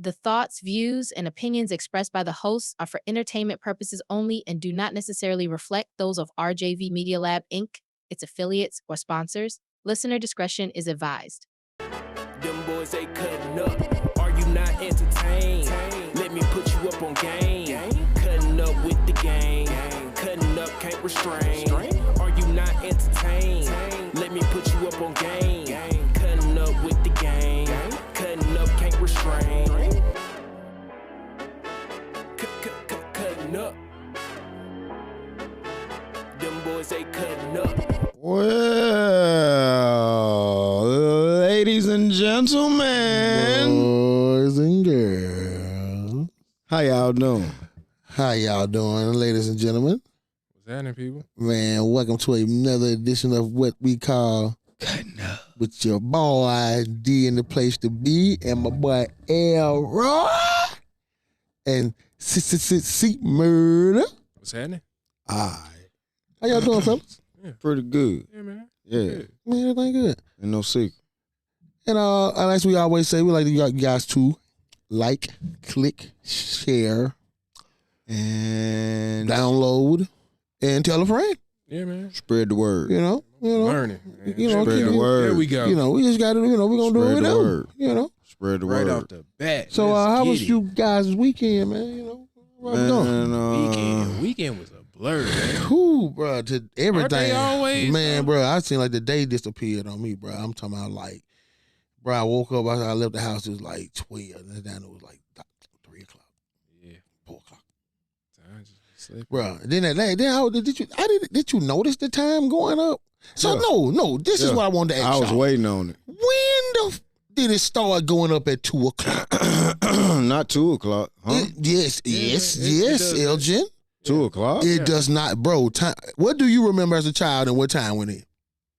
The thoughts, views, and opinions expressed by the hosts are for entertainment purposes only and do not necessarily reflect those of RJV Media Lab, Inc., its affiliates, or sponsors. Listener discretion is advised. Them boys, they cutting up. Are you not entertained? Let me put you up on game. Cutting up with the gang. Cutting up, can't restrain. Are you not entertained? Let me put you up on game. Cutting up with the gang. Cutting up, can't restrain. Cutting up. Them boys, they cutting up. Well, ladies and gentlemen, boys and girls, how y'all doing? how y'all doing, ladies and gentlemen? What's happening, people? Man, welcome to another edition of what we call Cutting Up with your boy D in the place to be, and my boy Elroy and C Murder. What's happening? All right, how y'all doing, fellas? Pretty good. Yeah, man. Yeah, Good. Man, everything good. and no secret. And as we always say, we like you guys to like, click, share, And download, and tell a friend. Yeah, man. spread the word. You know. Learning. Man. You know, Spread the keep- word. There we go. You know, we just got to. You know, we're gonna do Spread it. the word. You know. Spread the right word. off the bat. So let's how get was it. you guys' weekend, man? You know, what was going? Man, Weekend was a blur, man. Who, bro? To everything, they always, man, though? bro. I seen like the day disappeared on me, bro. I'm talking about like, bro. I woke up. I left the house. It was like 12, and then it was like 3 o'clock, Yeah. 4 o'clock, Time just slipped. bro. Then that day, did you notice the time going up? So Yeah. no. This is Yeah. what I wanted to ask I was y'all. waiting on it. When did it start going up at 2 o'clock? Not 2 o'clock, huh? Yes, it does. Elgin. 2 o'clock? It does not, bro. Time. What do you remember as a child and what time went in?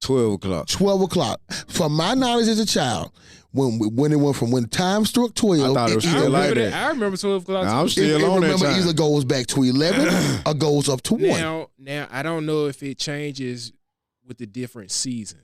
12 o'clock. 12 o'clock. From my knowledge as a child, when it went from when time struck 12, I thought it was I still remember like that. that. I remember 12 o'clock. Nah, I'm too. still on that remember time. either goes back to 11 or goes up to 1. Now, I don't know if it changes with the different seasons.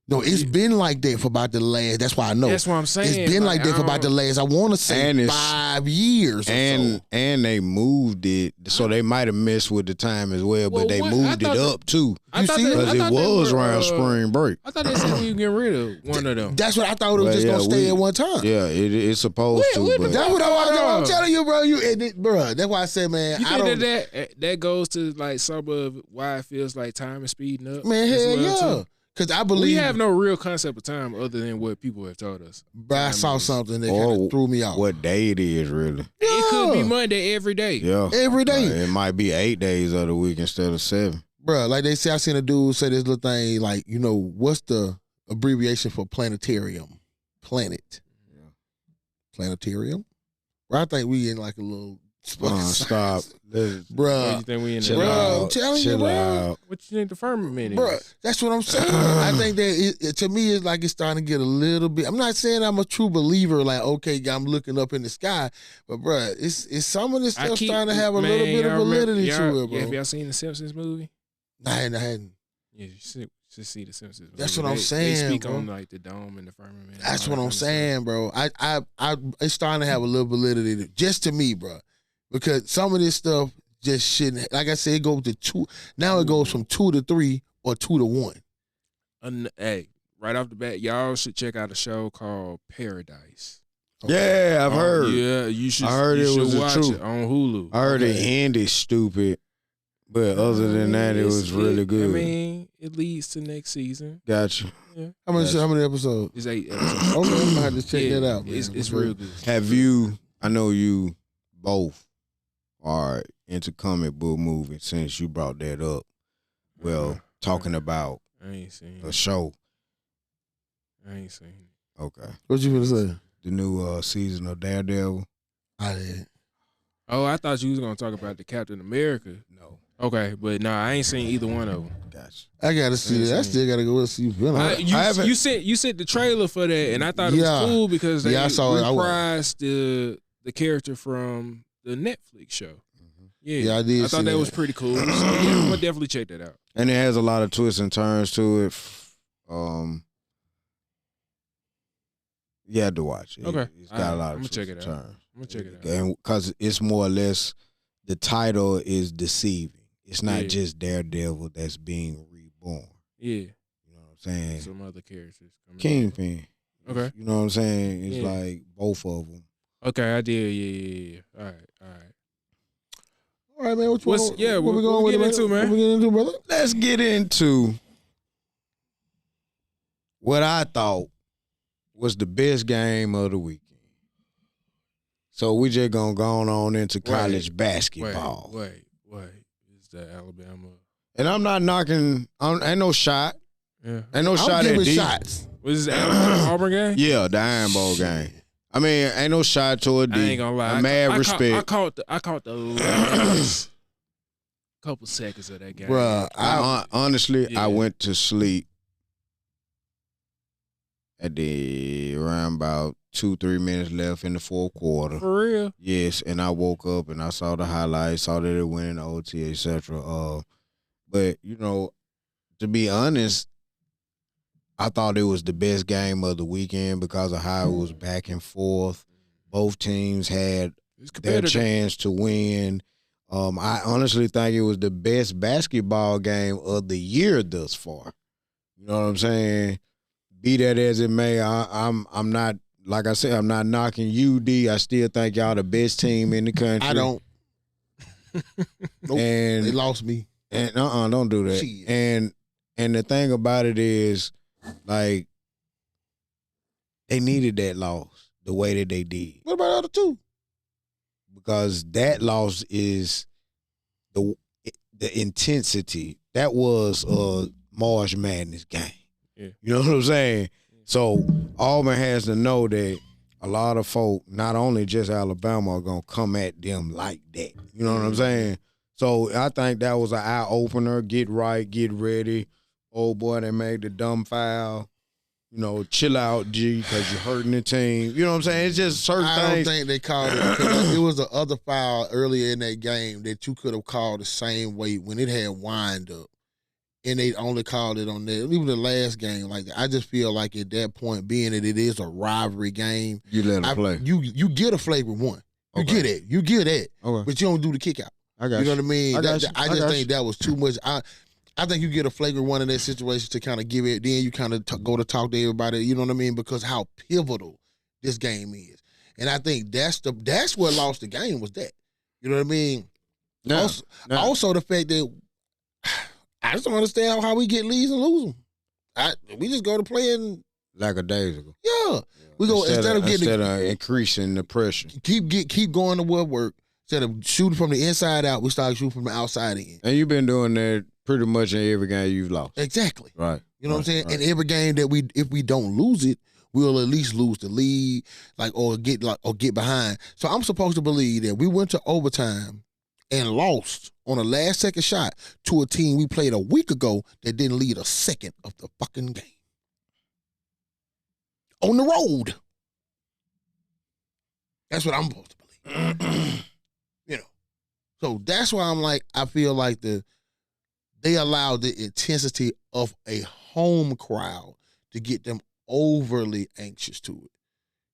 No, it's been like that for about the last, that's why I know. That's what I'm saying. It's been like that for about the last, I want to say And it's- 5 years or so. And they moved it, so they might have messed with the time as well, Well, but they what- moved I it thought up too. You see that? Because it was around spring break. I thought they said we were getting rid of one of them. That's what I thought it was Well, just yeah, going to stay we- at one time. Yeah, it's supposed to. Wait, But That's what I'm Bro. telling you, bro. Bro, that's why I said, man, You I don't. think that goes to like some of why it feels like time is speeding up? Man, as hell well, yeah. too? Because I believe. We have no real concept of time other than what people have told us. But I saw something that kind Or of threw me off. what day it is, really. It could be Yeah. Monday every day. Yeah. Every day. It might be 8 days of the week instead of 7. Bro, like they say, I seen a dude say this little thing, like, you know, what's the abbreviation for planetarium? Planet. Yeah. Planetarium? Bro, I think we in like a little. Stop. Let's- What Bro, you think we in Chill there? Bro, I'm out. telling you, Chill bro. out. What you think the firmament is? bro, that's what I'm saying. I think that to me, it's like it's starting to get a little bit. I'm not saying I'm a true believer, like, okay, I'm looking up in the sky, but bro, it's some of this stuff starting to have a little bit of validity to it, bro. Have y'all seen the Simpsons movie? I hadn't. Yeah, you should see the Simpsons movie. That's what I'm They saying, speak bro. on like the dome and the firmament. and That's all what that I'm kind of stuff. saying, bro. I it's starting to have a little validity, just to me, bro, because some of this stuff just shouldn't. Like I said, it goes to 2. Now it goes from 2 to 3 or 2 to 1. Hey, right off the bat, y'all should check out a show called Paradise. Yeah, I've heard. Yeah, you should. I heard you it should was the watch truth. it on Hulu. I heard the Okay. end is stupid, but other than that, it was really good. I mean, it leads to next season. Gotcha. Yeah, How many episodes? it's 8 episodes. Okay, I'm gonna have to check Yeah, that out. Man. It's real good. Have you, I know you both are into comic book movies since you brought that up. Well, talking about I ain't seen a it. show. I ain't seen it. Okay. What you gonna say? The new season of Daredevil. I did. Oh, I thought you was gonna talk about the Captain America. No. Okay, but nah, I ain't seen either one of them. Gotcha. I gotta see that. I still gotta go and see Venom. You sent the trailer for that, and I thought it Yeah. was cool because they Yeah, I saw it. I reprised the character from the Netflix show. Yeah, Yeah, I did I see thought that that. was pretty cool. So yeah, I'm gonna definitely check that out. And it has a lot of twists and turns to it. You have to watch it. Okay. It's got a lot of I'm gonna check it out. turns. I'm gonna check it out. And because it's more or less, the title is deceiving. It's not just Daredevil that's being reborn. Yeah. You know what I'm saying? Some other characters. Kingpin. Okay. You know what I'm saying? It's like both of them. Okay, I did. Yeah. All right. All right, man. What we getting into, man? What we getting into, brother? Let's get into what I thought was the best game of the weekend. So we just gonna go on into college basketball. Wait. Is that Alabama? And I'm not knocking. Ain't no shot. Yeah. Ain't no shot at D. shots. Was this Alabama Auburn game? Yeah, the Iron Bowl game. I mean, ain't no shot to a D. I ain't gonna lie. Mad respect. I caught the last couple seconds of that game. Bruh, Honestly, I went to sleep at around about 2-3 minutes left in the fourth quarter. For real? Yes, and I woke up and I saw the highlights, saw that it went in the OT, etc. But to be honest, I thought it was the best game of the weekend because of how it was back and forth. Both teams had their chance to win. I honestly think it was the best basketball game of the year thus far. You know what I'm saying? Be that as it may, I'm not, like I said, I'm not knocking UD. I still think y'all the best team in the country. I don't. Nope. And they lost me. And don't do that. Shit. And the thing about it is, like, they needed that loss the way that they did. What about the other two? Because that loss is the intensity. That was a March Madness game. Yeah. You know what I'm saying? So Auburn has to know that a lot of folk, not only just Alabama, are going to come at them like that. You know what I'm saying? So I think that was an eye-opener. Get right, get ready. Old boy that made the dumb foul. Chill out, G, because you're hurting the team. You know what I'm saying? It's just certain things. I don't think they called it. It was the other foul earlier in that game that you could have called the same way when it had wind up. And they only called it on that. Even the last game, like that. I just feel like at that point, being that it is a rivalry game, You let them play. You get a flavor one. You Okay. get it. You get that. Okay. But you don't do the kick out. I got You know what I mean? I got you. I just think that was too much. I think you get a flagrant one in that situation to kind of give it. Then you kind of go to talk to everybody. You know what I mean? Because how pivotal this game is, and I think that's what lost the game was that. You know what I mean? No, Also the fact that I just don't understand how we get leads and lose them. We just go to playing like a days ago. Yeah, we go instead of increasing the pressure. Keep going to what work. Instead of shooting from the inside out, we start shooting from the outside in. And you've been doing that pretty much in every game you've lost. Exactly. Right. You know what I'm saying? Right. And every game that if we don't lose it, we'll at least lose the lead, or get behind. So I'm supposed to believe that we went to overtime and lost on a last second shot to a team we played a week ago that didn't lead a second of the fucking game. On the road. That's what I'm supposed to believe. So that's why I'm like, I feel like they allowed the intensity of a home crowd to get them overly anxious to it.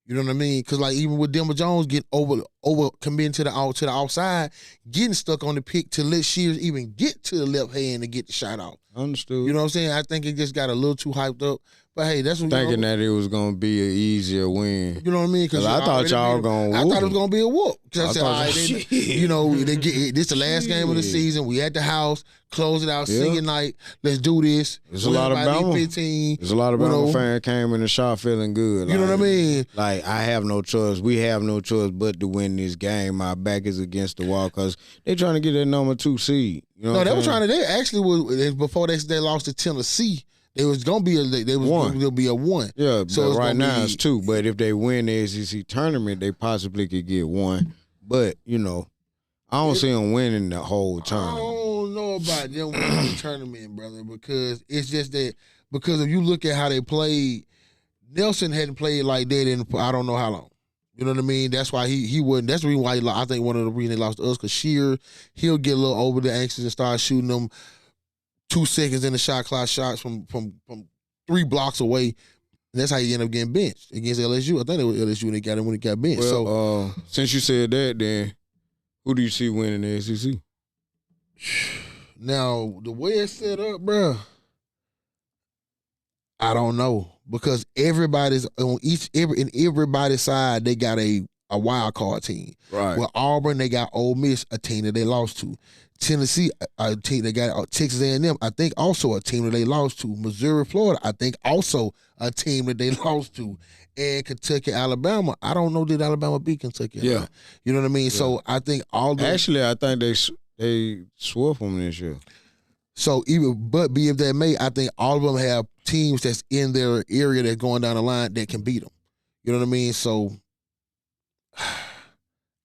You know what I mean? Because like even with Denver Jones getting over committing to the outside, getting stuck on the pick to let Shears even get to the left hand to get the shot off. Understood. You know what I'm saying? I think it just got a little too hyped up. But hey, that's what thinking that it was gonna be an easier win. You know what I mean? Because I thought y'all gonna whoop. I thought it was gonna be a whoop. Because I said, all right, they get this the last game of the Shit. season. We at the house, close it out, senior night. Let's do this. There's a lot of Bama. 15. There's a lot of Bama fans came in the shop feeling good. You know what I mean? Like, I have no choice. We have no choice but to win this game. My back is against the wall because they're trying to get that number 2 seed. You know No, what they I'm were saying? trying to. They actually was before they lost to Tennessee. There was gonna be a 1. Yeah, so but right now it's 2. But if they win the SEC tournament, they possibly could get 1. But I don't see them winning the whole I tournament. don't know about them winning the tournament, brother, because it's just that if you look at how they played, Nelson hadn't played like that in I don't know how long. You know what I mean? That's why he wouldn't. That's the reason why I think one of the reasons they lost to us because he'll get a little over the anxious and start shooting them 2 seconds in the shot clock shots from 3 blocks away. And that's how he ended up getting benched against LSU. I think it was LSU when he got him when he got benched. Well, since you said that, then who do you see winning the SEC? Now, the way it's set up, bro, I don't know. Because everybody's on in everybody's side, they got a wild card team. Right. Well, Auburn, they got Ole Miss, a team that they lost to. Tennessee, a team they got Texas A&M, I think also a team that they lost to. Missouri, Florida, I think also a team that they lost to. And Kentucky, Alabama, I don't know did Alabama beat Kentucky. Yeah. You know what I mean? Yeah. So I think all the Actually, I think they swept them this year. So but be if that may, I think all of them have teams that's in their area that's going down the line that can beat them. You know what I mean? So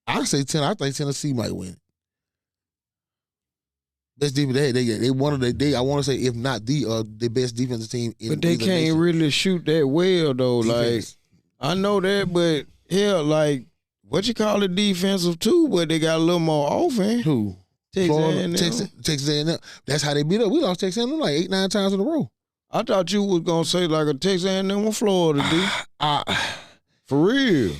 I say I think Tennessee might win. Best defense they one of the I want to say if not the best defensive team. But they can't really shoot that well though. Defense. Like I know that, but hell, like what you call it defensive too, but they got a little more offense. Who? Texas A&M. That's how they beat up. We lost Texas A&M like 8-9 times in a row. I thought you was gonna say like a Texas A&M with Florida, dude. For real.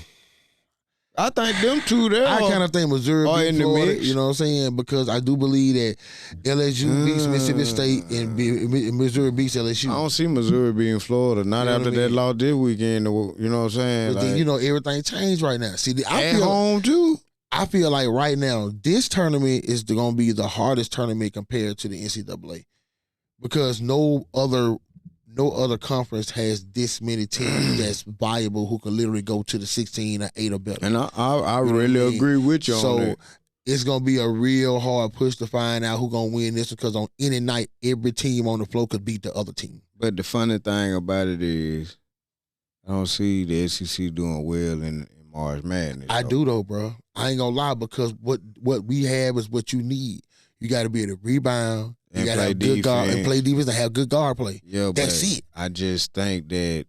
I think them two there. I kind of think Missouri beat in Florida, the mix. you know what I'm saying? Because I do believe that LSU beats Mississippi State and Missouri beats LSU. I don't see Missouri beating Florida. Not You know after what I that mean? loss this weekend. You know what I'm saying? But then, everything changed right now. See, at home too. I feel like right now, this tournament is going to be the hardest tournament compared to the NCAA because no other conference has this many teams that's viable who can literally go to the 16 or 8 or better. And I really agree with you on that. It's going to be a real hard push to find out who's going to win this because on any night, every team on the floor could beat the other team. But the funny thing about it is I don't see the SEC doing well in March Madness. I do though, bro. I ain't gonna lie because what we have is what you need. You got to be able to rebound. You got to have good guard and play defense and have good guard play. Yeah, that's it. I just think that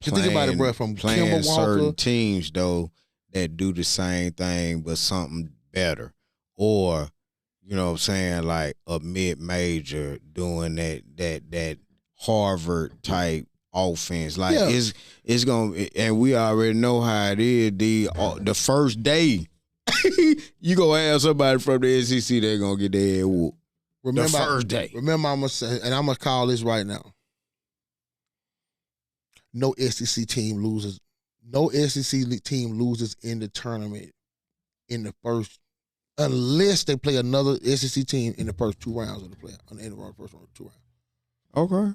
think about it, bro. From playing Kemba certain Walker, teams though that do the same thing but something better, or you know what I'm saying, like a mid-major doing that Harvard type offense. Like it's gonna, and we already know how it is. The first day, you gonna have somebody from the SEC that's gonna get their head whooped. Remember, the first day. Remember, I'm gonna say, and I'm gonna call this right now. No SEC team loses. No SEC team loses in the tournament in the first, unless they play another SEC team in the first 2 rounds of the play. On the end of the first 2 rounds. Okay.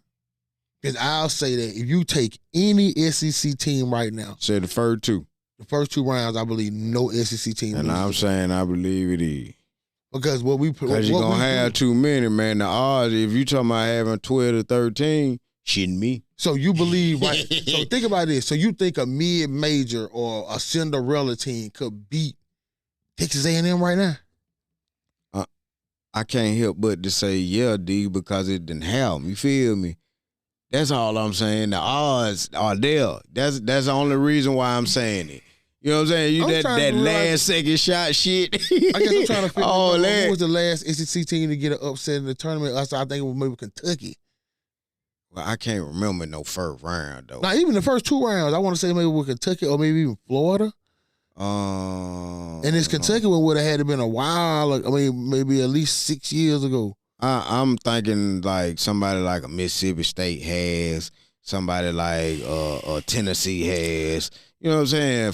Because I'll say that if you take any SEC team right now, say the first 2. The first 2 rounds, I believe no SEC team. And I'm saying I believe it is. Because because you're gonna have too many, man. The odds, if you talking about having 12 or 13, shouldn't me. So you believe, right? So think about this. So you think a mid-major or a Cinderella team could beat Texas A&M right now? I can't help but to say yeah, D, because it didn't happen. You feel me? That's all I'm saying. The odds are there. That's the only reason why I'm saying it. You know what I'm saying? That last second shot shit. I guess I'm trying to figure out who was the last SEC team to get an upset in the tournament. I think it was maybe Kentucky. Well, I can't remember no first round though. Now even the first 2 rounds, I want to say maybe with Kentucky or maybe even Florida. And this Kentucky one would have had to been a while. I mean, maybe at least 6 years ago. I'm thinking like somebody like a Mississippi State has, somebody like Tennessee has. You know what I'm saying?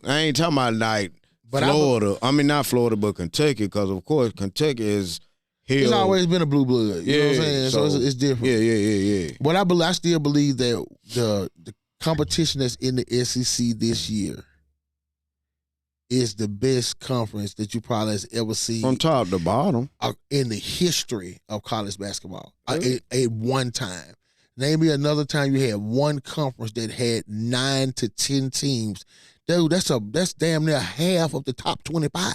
I ain't talking about like Florida. I mean, not Florida, but Kentucky, because of course Kentucky is here. It's always been a blue blood. You know what I'm saying? So it's different. Yeah. But I still believe that the competition that's in the SEC this year is the best conference that you probably has ever seen. From top to bottom. In the history of college basketball. At one time. Name me another time you had one conference that had 9 to 10 teams. Dude, that's damn near half of the top 25.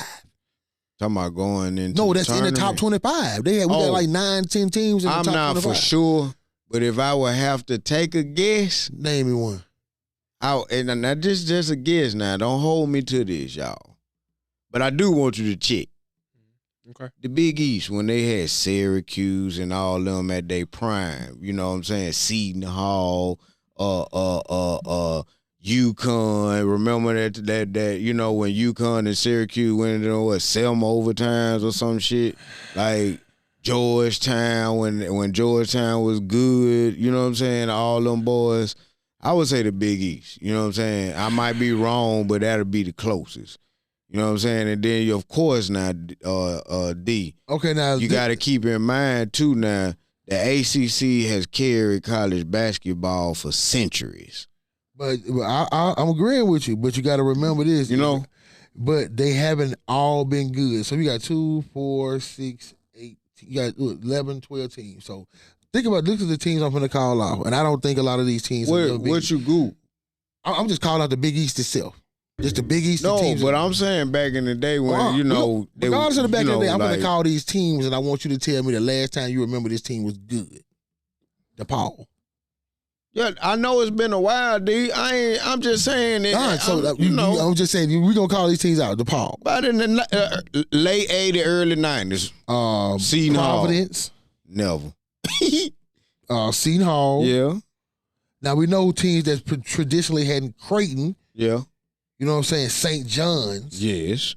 Talking about going into No, that's in the top 25. We got like 9, 10 teams in the top 25. I'm not for sure, but if I would have to take a guess. Name me one. And now this is just a guess now. Don't hold me to this, y'all. But I do want you to check. Okay. The Big East, when they had Syracuse and all them at their prime, you know what I'm saying? Seton Hall, UConn. Remember that you know when UConn and Syracuse went into Selma overtimes or some shit like Georgetown when Georgetown was good. You know what I'm saying? All them boys. I would say the Big East. You know what I'm saying? I might be wrong, but that'll be the closest. You know what I'm saying? And then of course now D. Okay, now you got to keep in mind too now. The ACC has carried college basketball for centuries. But I'm agreeing with you. But you got to remember this. You know? But they haven't all been good. So you got 2, 4, 6, 8. You got 11, 12 teams. So look at the teams I'm going to call out. And I don't think a lot of these teams are big. What you go? I'm just calling out the Big East itself. Just the Big East teams. No, but I'm saying back in the day when, regardless of the back in the day, I'm going to call these teams and I want you to tell me the last time you remember this team was good. DePaul. Yeah, I know it's been a while, D. I'm just saying it. I'm just saying we're gonna call these teams out. DePaul. But in the late '80s, early '90s, Seton Providence. Hall. Never. Seton Hall. Yeah. Now we know teams that traditionally had Creighton. Yeah. You know what I'm saying? St. John's. Yes.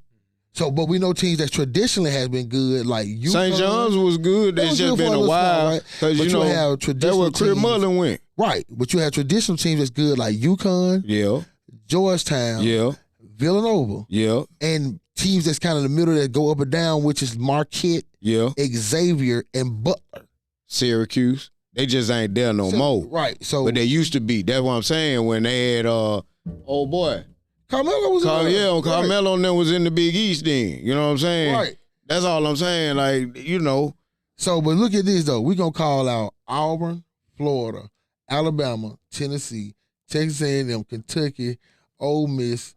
So, but we know teams that traditionally has been good, like UConn. St. John's was good. It's just been a while. Because, you know, that's where Chris Mullin went. Right. But you have traditional teams that's good, like UConn. Yeah. Georgetown. Yeah. Villanova. Yeah. And teams that's kind of in the middle that go up and down, which is Marquette, yeah, Xavier, and Butler. Syracuse. They just ain't there no more. Right. So, but they used to be. That's what I'm saying. When they had oh boy. Carmelo was Carmelo and them was in the Big East then. You know what I'm saying? Right. That's all I'm saying. Like, you know. So, but look at this, though. We're going to call out Auburn, Florida, Alabama, Tennessee, Texas A&M, Kentucky, Ole Miss,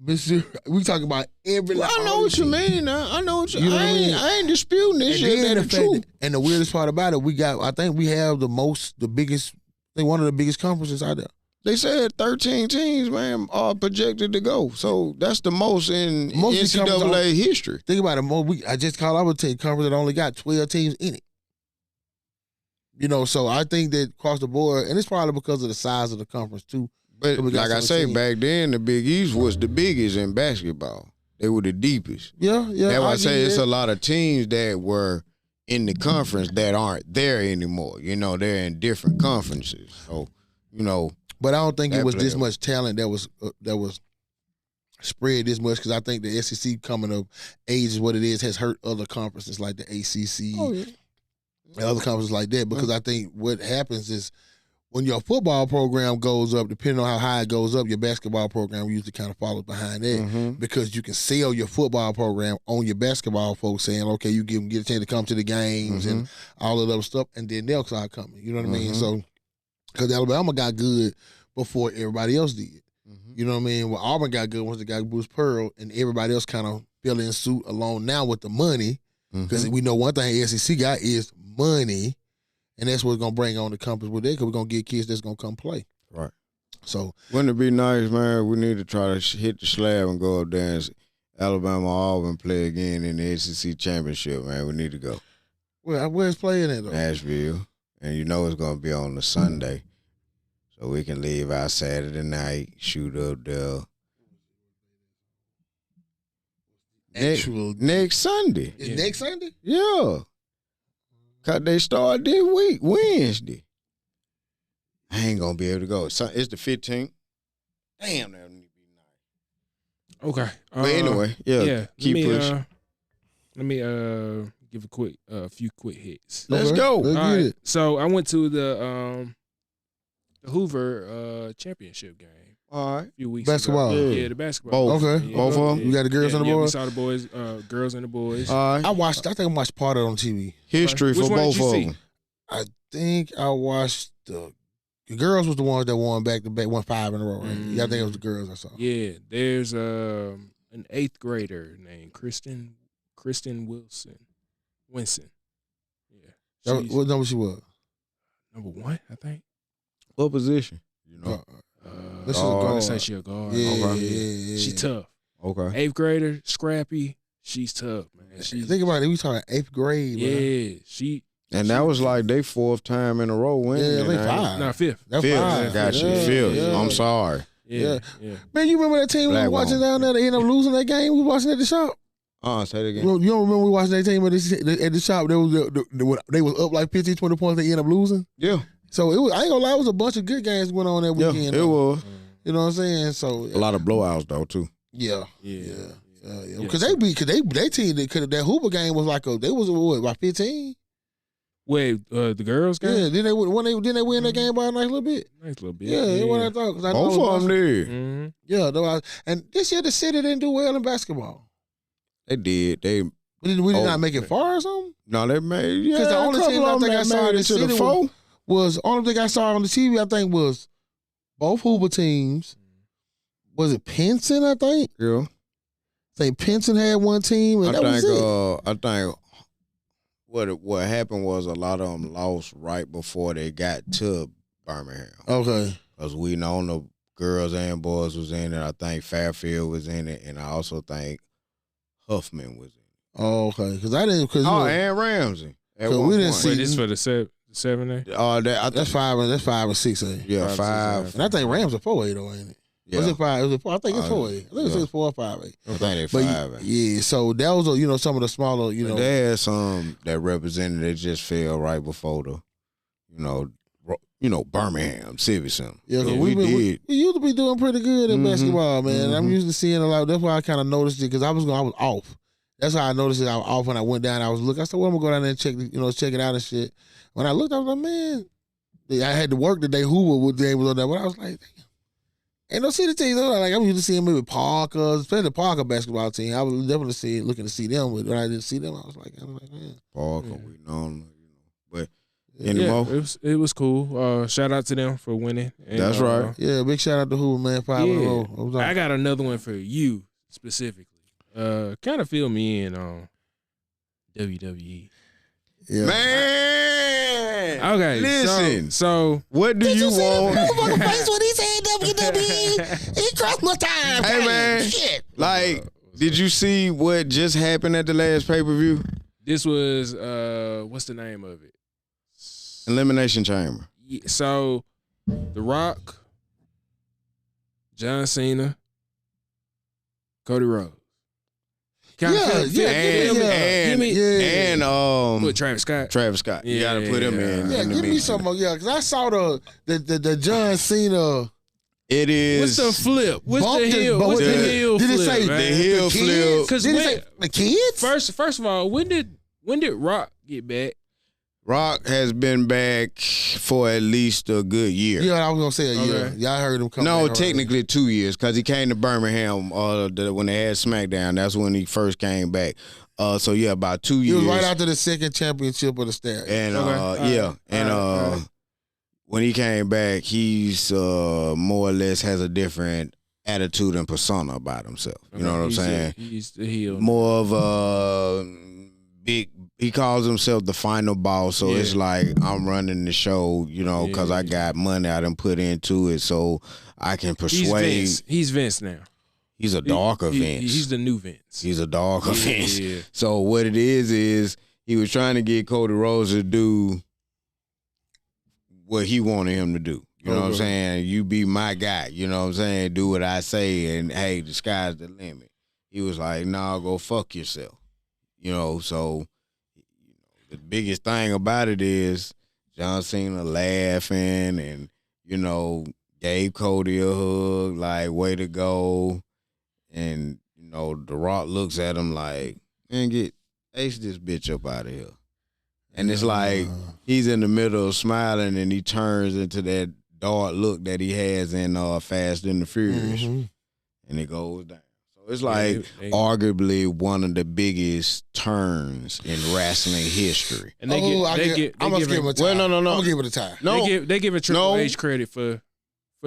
Missouri. We talking about every. Well, I know what you mean. I know what you mean. I ain't disputing this shit. That's true. And the weirdest part about it, I think we have one of the biggest conferences out there. They said 13 teams, man, are projected to go. So that's the most in NCAA history. Think about it. I just called out a conference that only got 12 teams in it. You know, so I think that across the board, and it's probably because of the size of the conference too. But like I say, back then the Big East was the biggest in basketball. They were the deepest. Yeah. That's why I say it's a lot of teams that were in the conference that aren't there anymore. You know, they're in different conferences. So, you know. But I don't think it was this much talent that was spread this much, because I think the SEC coming of age is what it is has hurt other conferences like the ACC and other conferences like that. Because I think what happens is when your football program goes up, depending on how high it goes up, your basketball program usually kind of follows behind that, because you can sell your football program on your basketball folks, saying, okay, you get a chance to come to the games and all of that other stuff, and then they'll start coming. You know what I mean? So. Because Alabama got good before everybody else did. You know what I mean? Well, Auburn got good once they got Bruce Pearl, and everybody else kind of fell in suit along now with the money. Because we know one thing SEC got is money, and that's what's going to bring on the conference with it, because we're going to get kids that's going to come play. Right. So, wouldn't it be nice, man? We need to try to hit the slab and go up there and Alabama Auburn play again in the SEC championship, man. We need to go. Well, where's playing at, though? Nashville. And you know it's going to be on the Sunday. So we can leave out Saturday night, shoot up there. Next Sunday. It's next Sunday? Yeah. Because they start this week, Wednesday. I ain't going to be able to go. It's the 15th. Damn, that need to be nice. Okay. But anyway, yeah. Keep pushing. Let me give a few quick hits. Let's go. Let's get it. So I went to the Hoover championship game. All right. A few weeks basketball. ago. Yeah, the basketball. Both. Okay. Yeah, Both of them? You got the girls and the boys? Yeah, we saw the boys, girls and the boys. All right. I think I watched part of it on TV. History Which for one did both you of see? them. I think I watched the girls was the ones that won back to back, won 5 in a row, right? Yeah, I think it was the girls I saw. Yeah, there's an 8th grader named Kristen Winson. Yeah. What number she was? Number 1, I think. What position? You know. Let's say she a guard. Yeah. She tough. Okay. 8th grader, scrappy. She's tough, man. Think about it. We talking 8th grade. Yeah, she. And that was like they 4th time in a row winning. Yeah, they 5. No, 5th. That's 5th. 5. Got you. Yeah, 5th. yeah. I'm sorry. Yeah. Man, you remember that team we Black was watching woman. down there? They ended up losing that game. We watching at the shop. Say it again. You don't remember we watching that team at the shop? They was up like 15, 20 points. They ended up losing. Yeah. So it was. I ain't gonna lie. It was a bunch of good games going on that Yeah, weekend. it though. was. You know what I'm saying? So A lot of blowouts, though, too. yeah. Yeah. Because they team that Hoover game was like they was what about 15? Wait, the girls game? Yeah, then they win that game by a nice little bit. Nice little bit. Yeah, it wasn't that because I know Both of them did. Mm-hmm. Yeah, and this year the city didn't do well in basketball. They did. We did not make it far or something. No, they made. Yeah, Because the only team I think I saw in the to the city 4. was only thing I saw on the TV. I think was both Hoover teams. Was it Pinson? I think. Yeah. Say Pinson had one team, and that was it. I think what happened was a lot of them lost right before they got to Birmingham. Okay. Because we know the girls and boys was in it. I think Fairfield was in it, and I also think Huffman was in it. Oh, okay. Because I didn't. Cause, And Ramsey. we didn't see. Wait, this for the 7A? That's 5 and 6A. Yeah, 5, 5. And I think Rams are 4A though, ain't it? Yeah. Was it 5? Was it 4? I think it's 4A. I think yeah. it's 4 or 5A. I think they But 5. yeah, so that was some of the smaller They had some that represented that just fell right before the Birmingham Civic Center. Yeah, So we did. used to be doing pretty good in basketball, man. I'm Mhm. used to seeing a lot. That's why I kind of noticed it because I was off. That's how I noticed it. I was off when I went down. I was looking. I said, "Well, I'm gonna go down there and check it out and shit." When I looked, I was like, "Man, I had to work the day Hoover was on that." But I was like, "Damn, ain't no city teams." Like I'm used to seeing maybe Parker, especially the Parker basketball team. I was definitely looking to see them. But when I didn't see them, I was like, "Man." Parker, we know, but Yeah, anymore. it was cool. Shout out to them for winning. And, That's right. Yeah, big shout out to Hoover, man. 5 in a row. I got another one for you specifically. Kind of fill me in on WWE. Yeah. Man, Okay, listen. So What do you want? Motherfucker face when he said WWE. He crossed my time. Hey man, Shit. like, did you see what just happened at the last pay-per-view? this was what's the name of it? Elimination Chamber. Yeah, so The Rock, John Cena, Cody Rhodes. Yeah. Put Travis Scott. Travis Scott. You gotta put him in. Yeah, in the give me mix. some more. Yeah, because I saw the John Cena. It is What's the flip? What's Bumped the it, hill? but What's what the did it- hill did it flip? say man? the hill kids? flip. Because Did it say the kids? first of all, when did Rock get back? Rock has been back for at least a good year. Yeah, I was gonna say a year. Okay. Yeah, I heard him come. No, back technically 2 years because he came to Birmingham when they had SmackDown. That's when he first came back. So yeah, about 2 He years. was right after the second championship of the Stallion. And Okay. yeah, and when he came back, he's more or less has a different attitude and persona about himself. You know what I'm saying? He's the heel. More of a big. He calls himself the final boss, so it's like I'm running the show, because I got money I done put into it, so I can persuade. He's Vince now. He's a darker Vince. He's the new Vince. He's a darker Vince. Yeah. So what it is he was trying to get Cody Rhodes to do what he wanted him to do. You know what I'm saying? You be my guy. You know what I'm saying? Do what I say, and hey, the sky's the limit. He was like, nah, go fuck yourself. So the biggest thing about it is John Cena laughing and, gave Cody a hug, like, way to go. And, The Rock looks at him like, man, ace this bitch up out of here. And it's like he's in the middle of smiling and he turns into that dark look that he has in Fast and the Furious. Mhm. And it goes down. So it's like arguably one of the biggest turns in wrestling history. And I'm gonna give him a tie. Well, no. I'm gonna give it a tie. No, they give a Triple H credit for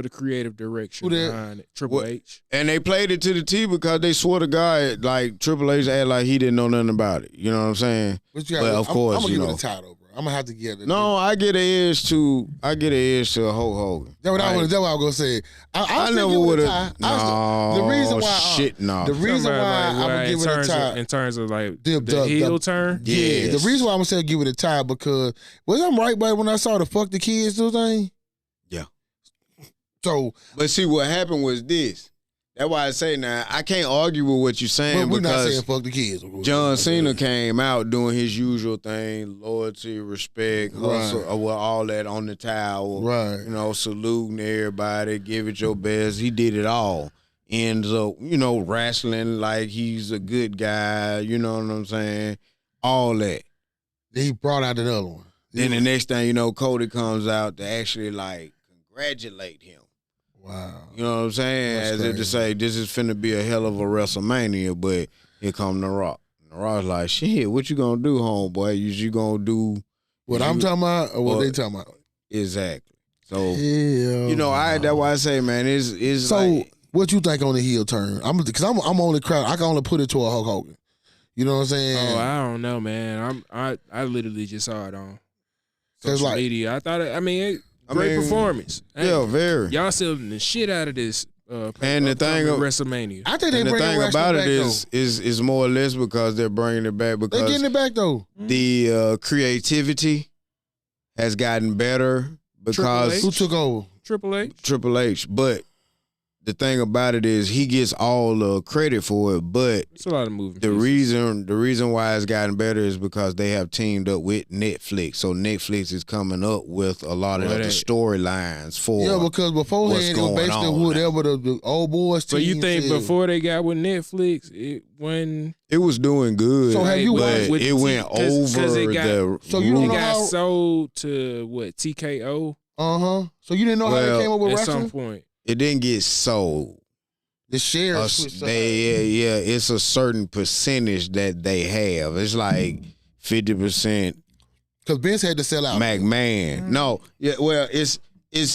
the creative direction Who that? behind it. Triple H. and they played it to the T because they swore to God, like Triple H acted like he didn't know nothing about it. You know what I'm saying? But Well, of course, I'm gonna you give know. it a tie though, bro. I'm gonna have to get it. No, I get an edge to Hulk Hogan. That's what I was gonna say. I never would have. No, the reason why shit, no. The reason why I'm gonna give it a tie in terms of like the heel turn. Yeah, the reason why I'm gonna say give it a tie because was I'm right, but when I saw the fuck the kids do thing. Yeah. So, but see what happened was this. That's why I say now I can't argue with what you're saying we're not because saying fuck the kids. John Cena came out doing his usual thing, loyalty, respect, hustle, all that on the towel. Right. You know, saluting everybody, give it your best. He did it all. Ends up, wrestling like he's a good guy. You know what I'm saying? All that. Then he brought out another one. Then the next thing you know, Cody comes out to actually congratulate him. Wow. You know what I'm saying? That's As crazy. if to say, this is finna be a hell of a WrestleMania, but here come The Rock. The Rock's like, shit, what you gonna do, homeboy? You gonna do what I'm talking about or what they talking about? Exactly. So, hell that's why I say, man, it's so like, what you think on the heel turn? Because I'm only crowd. I can only put it to a Hulk Hogan. You know what I'm saying? Oh, I don't know, man. I literally just saw it on social media. I thought great performance. Yeah, very. Y'all selling the shit out of this. And the thing of WrestleMania. I think they and the bringing thing wrestling about back, it is more or less because they're bringing it back they because getting it back though. the creativity has gotten better because Who took over? Triple H. But the thing about it is he gets all the credit for it, but It's a lot of moving the pieces. reason why it's gotten better is because they have teamed up with Netflix. So Netflix is coming up with a lot of the storylines for because beforehand it was basically whatever the old boys team. So you think said. before they got with Netflix, it was doing good. So have you but watched- it went over it got- the So you don't it know got how- sold to what, TKO So you didn't know how they came up with at wrestling? some point. it didn't get sold. The shares. It's a certain percentage that they have. It's like 50% Because Vince had to sell out. McMahon. No, it's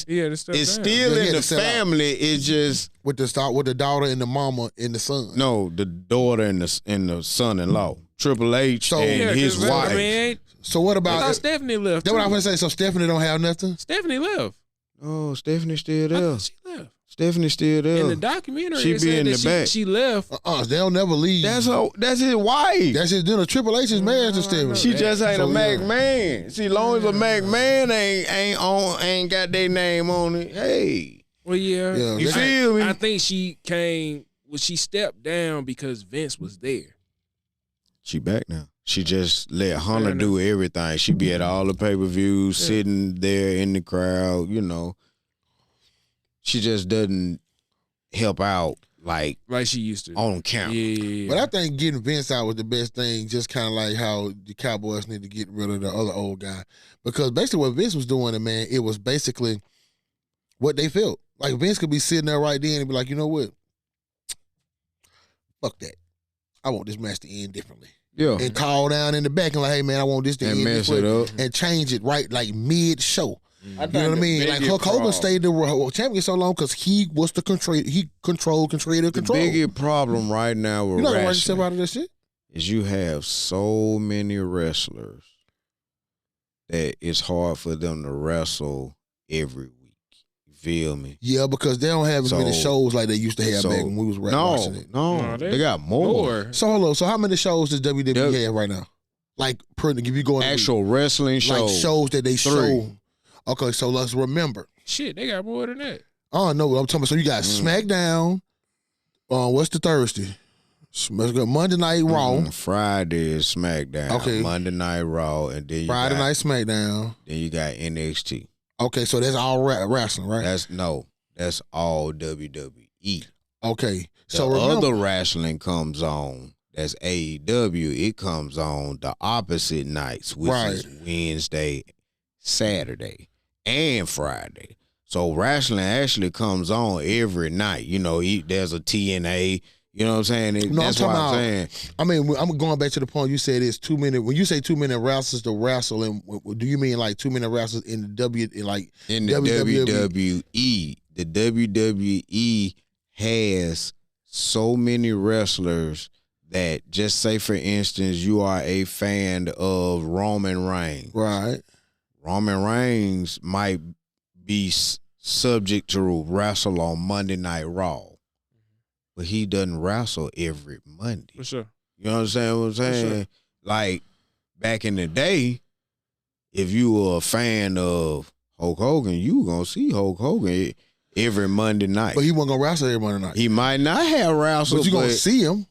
Yeah, this stuff it's down. still They in had the to sell out. family. It's just with the daughter and the mama and the son. no, the daughter and the son-in-law, Triple H So- and Yeah, his 'cause, wife. I mean, So what I about? thought Stephanie left. That's what I too. was gonna say. So Stephanie don't have nothing. Stephanie left. Oh, Stephanie's still I there. thought she left. Stephanie's still there. In the documentary, She it be said in that the back. she left. They'll never leave. That's his wife. That's his dinner. Triple H is married to Stephanie. She just ain't So, a yeah. McMahon. See, long as a McMahon ain't got their name on it. Hey, Well, yeah. Yeah, you they- feel me? I think she came. Well, she stepped down because Vince was there. She back now. She just let Hunter do everything. She be at all the pay-per-views, sitting there in the crowd, She just doesn't help out like she used to. on camera. Yeah. But I think getting Vince out was the best thing, just kind of like how the Cowboys need to get rid of the other old guy. Because basically what Vince was doing, man, it was basically what they felt. Like Vince could be sitting there right then and be like, you know what? Fuck that. I want this match to end differently. Yeah. And call down in the back and like, hey, man, I want this to And end mess this way. it up. And change it right like mid-show. You know what I the mean? Like biggest Hulk Hogan problem- stayed the world champion so long because he was the control. He controlled. The biggest problem right now with You're not gonna write yourself wrestling out of this shit. is you have so many wrestlers that it's hard for them to wrestle every week. You feel me? Yeah, because they don't have as many So- shows like they used to have back when we was watching it. No, they got more. So hold on. So how many shows does WWE have right now? Like, if you go Actual wrestling shows. like shows that they 3. show. Okay, so let's remember. Shit, they got more than that. Oh no, I'm talking about. So you got SmackDown. What's the Thursday? Monday Night Raw. Friday is SmackDown. Okay. Monday Night Raw, and then you Friday got, Night SmackDown. Then you got NXT. Okay, so that's all wrestling, right? That's all WWE. Okay, The so remember, other wrestling comes on. That's AEW. It comes on the opposite nights, which is Wednesday, Saturday, and Friday. So wrestling actually comes on every night. There's a TNA. You know what I'm saying? That's what I'm saying. I mean, I'm going back to the point you said it's 2 minutes. When you say 2 minute wrestlers to wrestle, and do you mean like 2 minute wrestlers in the In the WWE? The WWE has so many wrestlers that just say, for instance, you are a fan of Roman Reigns. Right. Roman Reigns might be subject to wrestle on Monday Night Raw, but he doesn't wrestle every Monday. For sure. You know what I'm saying? Sure. Like, back in the day, if you were a fan of Hulk Hogan, you were going to see Hulk Hogan every Monday night. But he wasn't going to wrestle every Monday night. He might not have wrestled, but you're going to see him.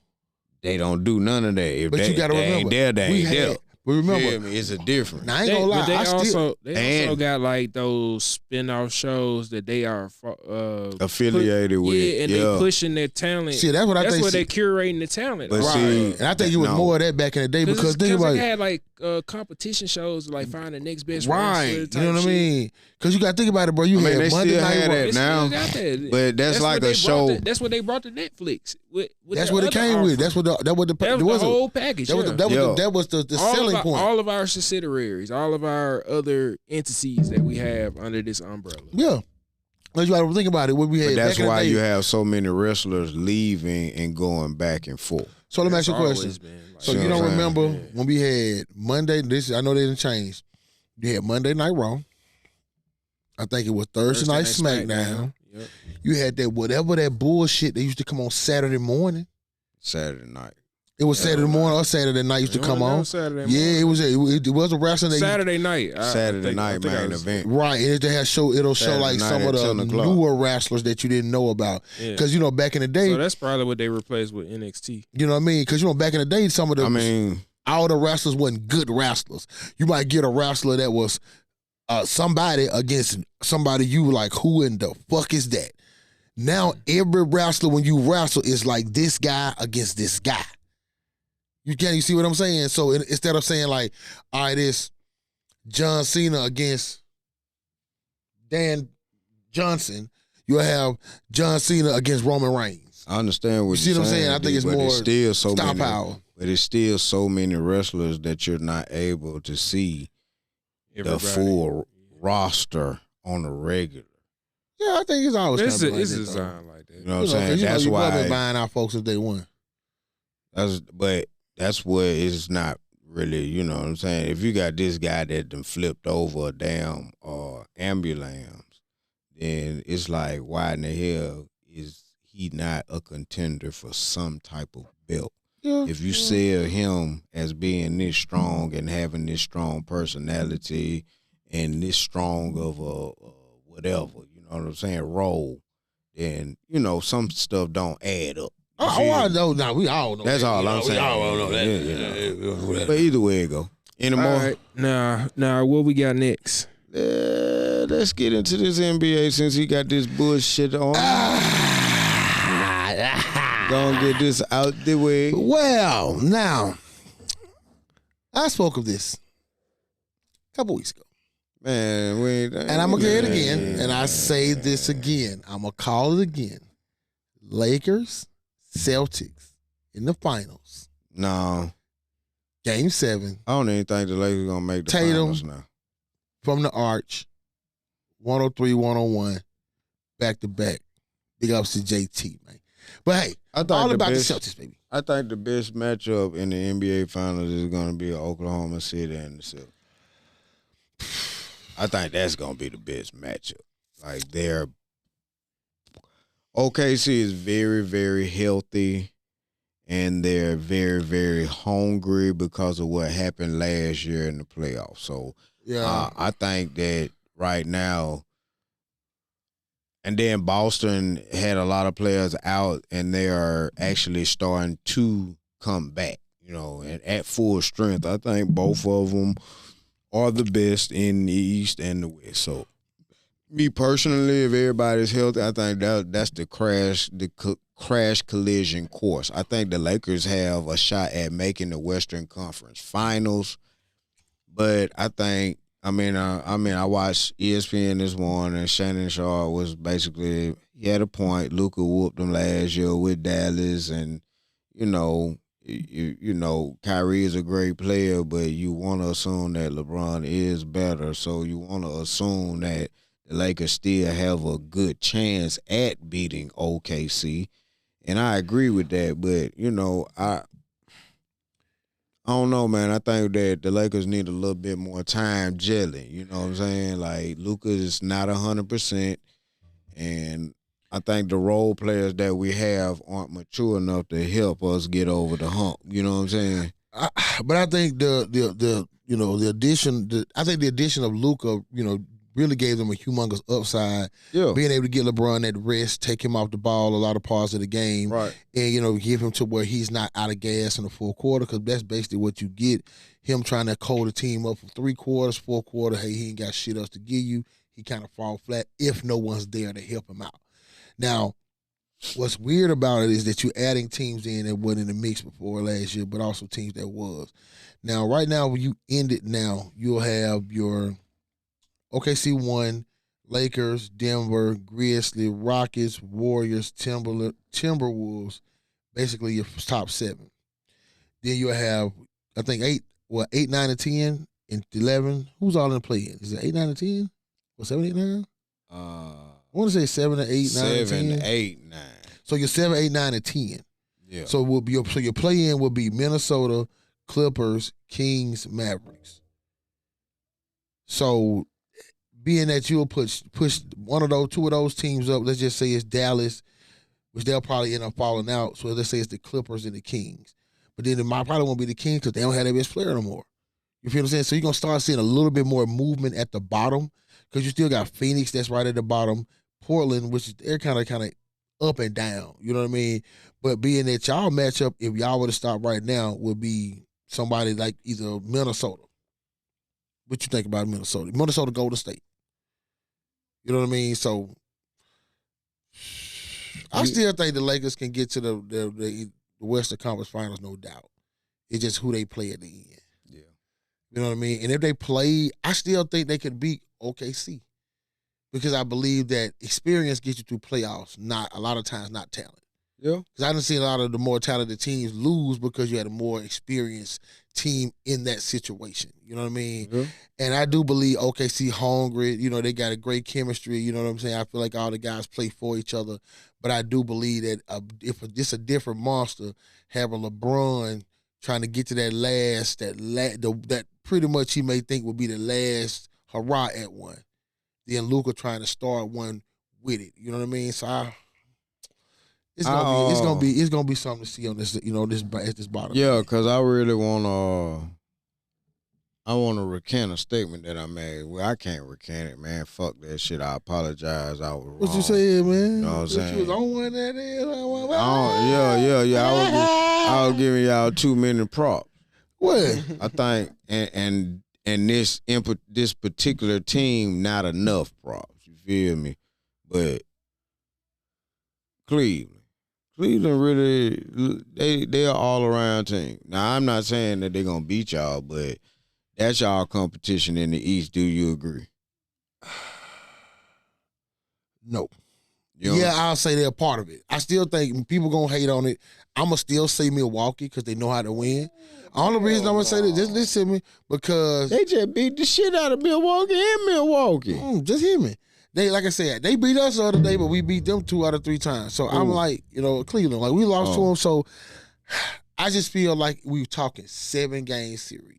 They don't do none of that. If but they, you got to remember. They ain't there. But remember, it's a difference. Now, I ain't gonna lie. They also and got like those spin-off shows that they are affiliated with. Yeah, and they pushing their talent. See, that's what I think. That's where they're curating the talent. But right. See, and I think it was more of that back in the day because think about they it. had like competition shows like find the next best right. wrestler. You know what I mean? Because you got to think about it, bro. You had they Monday still Night had Raw. that now. That. But that's like a show. That's what they brought to Netflix. With That's what it came with. That's what the whole package. That was the selling point. All of our subsidiaries, all of our other entities that we have under this umbrella. Yeah. Because you got to think about it. What we had. But that's back why in the day, you have so many wrestlers leaving and going back and forth. So let me ask you a question. So you don't remember when we had Monday? I know they didn't change. You had Monday Night Raw. I think it was Thursday night SmackDown. Yep. You had that whatever that bullshit that used to come on Saturday morning. Saturday night. It was Saturday morning or Saturday night used to come on. Yeah, it was a wrestling. Saturday night. Saturday night main event. Right, and it'll show like some of the newer wrestlers that you didn't know about. Because back in the day, so that's probably what they replaced with NXT. You know what I mean? Because back in the day, some of the all the wrestlers wasn't good wrestlers. You might get a wrestler that was somebody against somebody you like. Who in the fuck is that? Now every wrestler when you wrestle is like this guy against this guy. You see what I'm saying? So instead of saying like, all right, it's John Cena against Dan Johnson, you'll have John Cena against Roman Reigns. I understand what you see you're what I'm saying. I think it's more it's still so star many, power. But it's still so many wrestlers that you're not able to see the full roster on a regular. Yeah, I think it's always it's kind of designed like that. You know what I'm saying? That's why buying our folks if they won. That's what it's not really, you know what I'm saying? If you got this guy that done flipped over a damn ambulance, then it's like, why in the hell is he not a contender for some type of belt? Yeah, if you sell him as being this strong and having this strong personality and this strong of a whatever, you know what I'm saying, role, then, some stuff don't add up. I know. Now we all know. That's all I'm saying. We all know that. Yeah. But either way it go. Any more? All right. Now, what we got next? Let's get into this NBA since he got this bullshit on. Gonna get this out the way. Well, now, I spoke of this a couple weeks ago. Man, and I'm going to get it again, and I say this again. I'm going to call it again. Lakers, Celtics in the finals. No. Game 7. I don't even think the Lakers going to make the finals now. From the arch, 103-101, back-to-back. Big ups to JT, man. But hey, all about the Celtics, baby. I think the best matchup in the NBA finals is going to be Oklahoma City and the Celtics. I think that's going to be the best matchup. Like, OKC is very, very healthy, and they're very, very hungry because of what happened last year in the playoffs. So, I think that right now, and then Boston had a lot of players out, and they are actually starting to come back, and at full strength. I think both of them are the best in the East and the West. So, me personally, if everybody's healthy, I think that's the crash collision course. I think the Lakers have a shot at making the Western Conference Finals, but I think I watched ESPN this morning, and Shannon Sharp was basically, he had a point. Luka whooped them last year with Dallas, and Kyrie is a great player, but you want to assume that LeBron is better, so you want to assume that the Lakers still have a good chance at beating OKC, and I agree with that. But I don't know, man. I think that the Lakers need a little bit more time gelling. You know what I'm saying? Like, Luka is not 100%, and I think the role players that we have aren't mature enough to help us get over the hump. You know what I'm saying? But I think the addition of Luka, really gave them a humongous upside. Yeah. Being able to get LeBron that rest, take him off the ball a lot of parts of the game, Right. and give him to where he's not out of gas in the fourth quarter, because that's basically what you get. Him trying to hold the team up for 3 quarters, 4 quarters. Hey, he ain't got shit else to give you. He kind of fall flat if no one's there to help him out. Now, what's weird about it is that you're adding teams in that wasn't in the mix before last year, but also teams that was. Now, right now, when you end it now, you'll have your OKC 1, Lakers, Denver, Grizzlies, Rockets, Warriors, Timberwolves, basically your top 7. Then you'll have, I think, 8, 9, and 10, and 11. Who's all in the play-in? Is it 8, 9, and 10? Or 7, 8, 9? I want to say 7, 8, 9, 10. 7, 8, 9. So you're 7, 8, 9, and 10. Yeah. So your play-in will be Minnesota, Clippers, Kings, Mavericks. So being that you'll push 2 of those teams up, let's just say it's Dallas, which they'll probably end up falling out. So let's say it's the Clippers and the Kings. But then it probably won't be the Kings because they don't have their best player no more. You feel what I'm saying? So you're going to start seeing a little bit more movement at the bottom, because you still got Phoenix that's right at the bottom, Portland, which is they're kind of up and down. You know what I mean? But being that y'all matchup, if y'all were to stop right now, would be somebody like either Minnesota. What you think about Minnesota? Minnesota, Golden State. You know what I mean? So I still think the Lakers can get to the Western Conference Finals, no doubt. It's just who they play at the end. Yeah. You know what I mean? And if they play, I still think they could beat OKC, because I believe that experience gets you through playoffs, not a lot of times not talent. Yeah. Because I didn't see a lot of the more talented teams lose because you had a more experienced team in that situation. You know what I mean? Yeah. And I do believe OKC hungry. They got a great chemistry. You know what I'm saying? I feel like all the guys play for each other. But I do believe that if it's a different monster, having LeBron trying to get to that pretty much he may think will be the last hurrah at one. Then Luka trying to start one with it. You know what I mean? So it's gonna be something to see on this, at this bottom. Yeah, because I really want to recant a statement that I made. Well, I can't recant it, man. Fuck that shit. I apologize. I was wrong. What you saying, man? You know what I'm saying? You was on one that is. Yeah. I was giving y'all 2 minute props. What? I think and this particular team not enough props. You feel me? But Cleveland really they are all around team. Now I'm not saying that they're gonna beat y'all, but that's y'all competition in the East. Do you agree? No. Yeah, I'll say they're part of it. I still think people gonna hate on it. I'ma still say Milwaukee because they know how to win. Only reason I'm gonna say that, just listen to me, because they just beat the shit out of Milwaukee. Just hear me. They, like I said, they beat us the other day, but we beat them 2 out of 3 times. So I'm like, Cleveland, like we lost to them. So I just feel like we're talking 7-game series.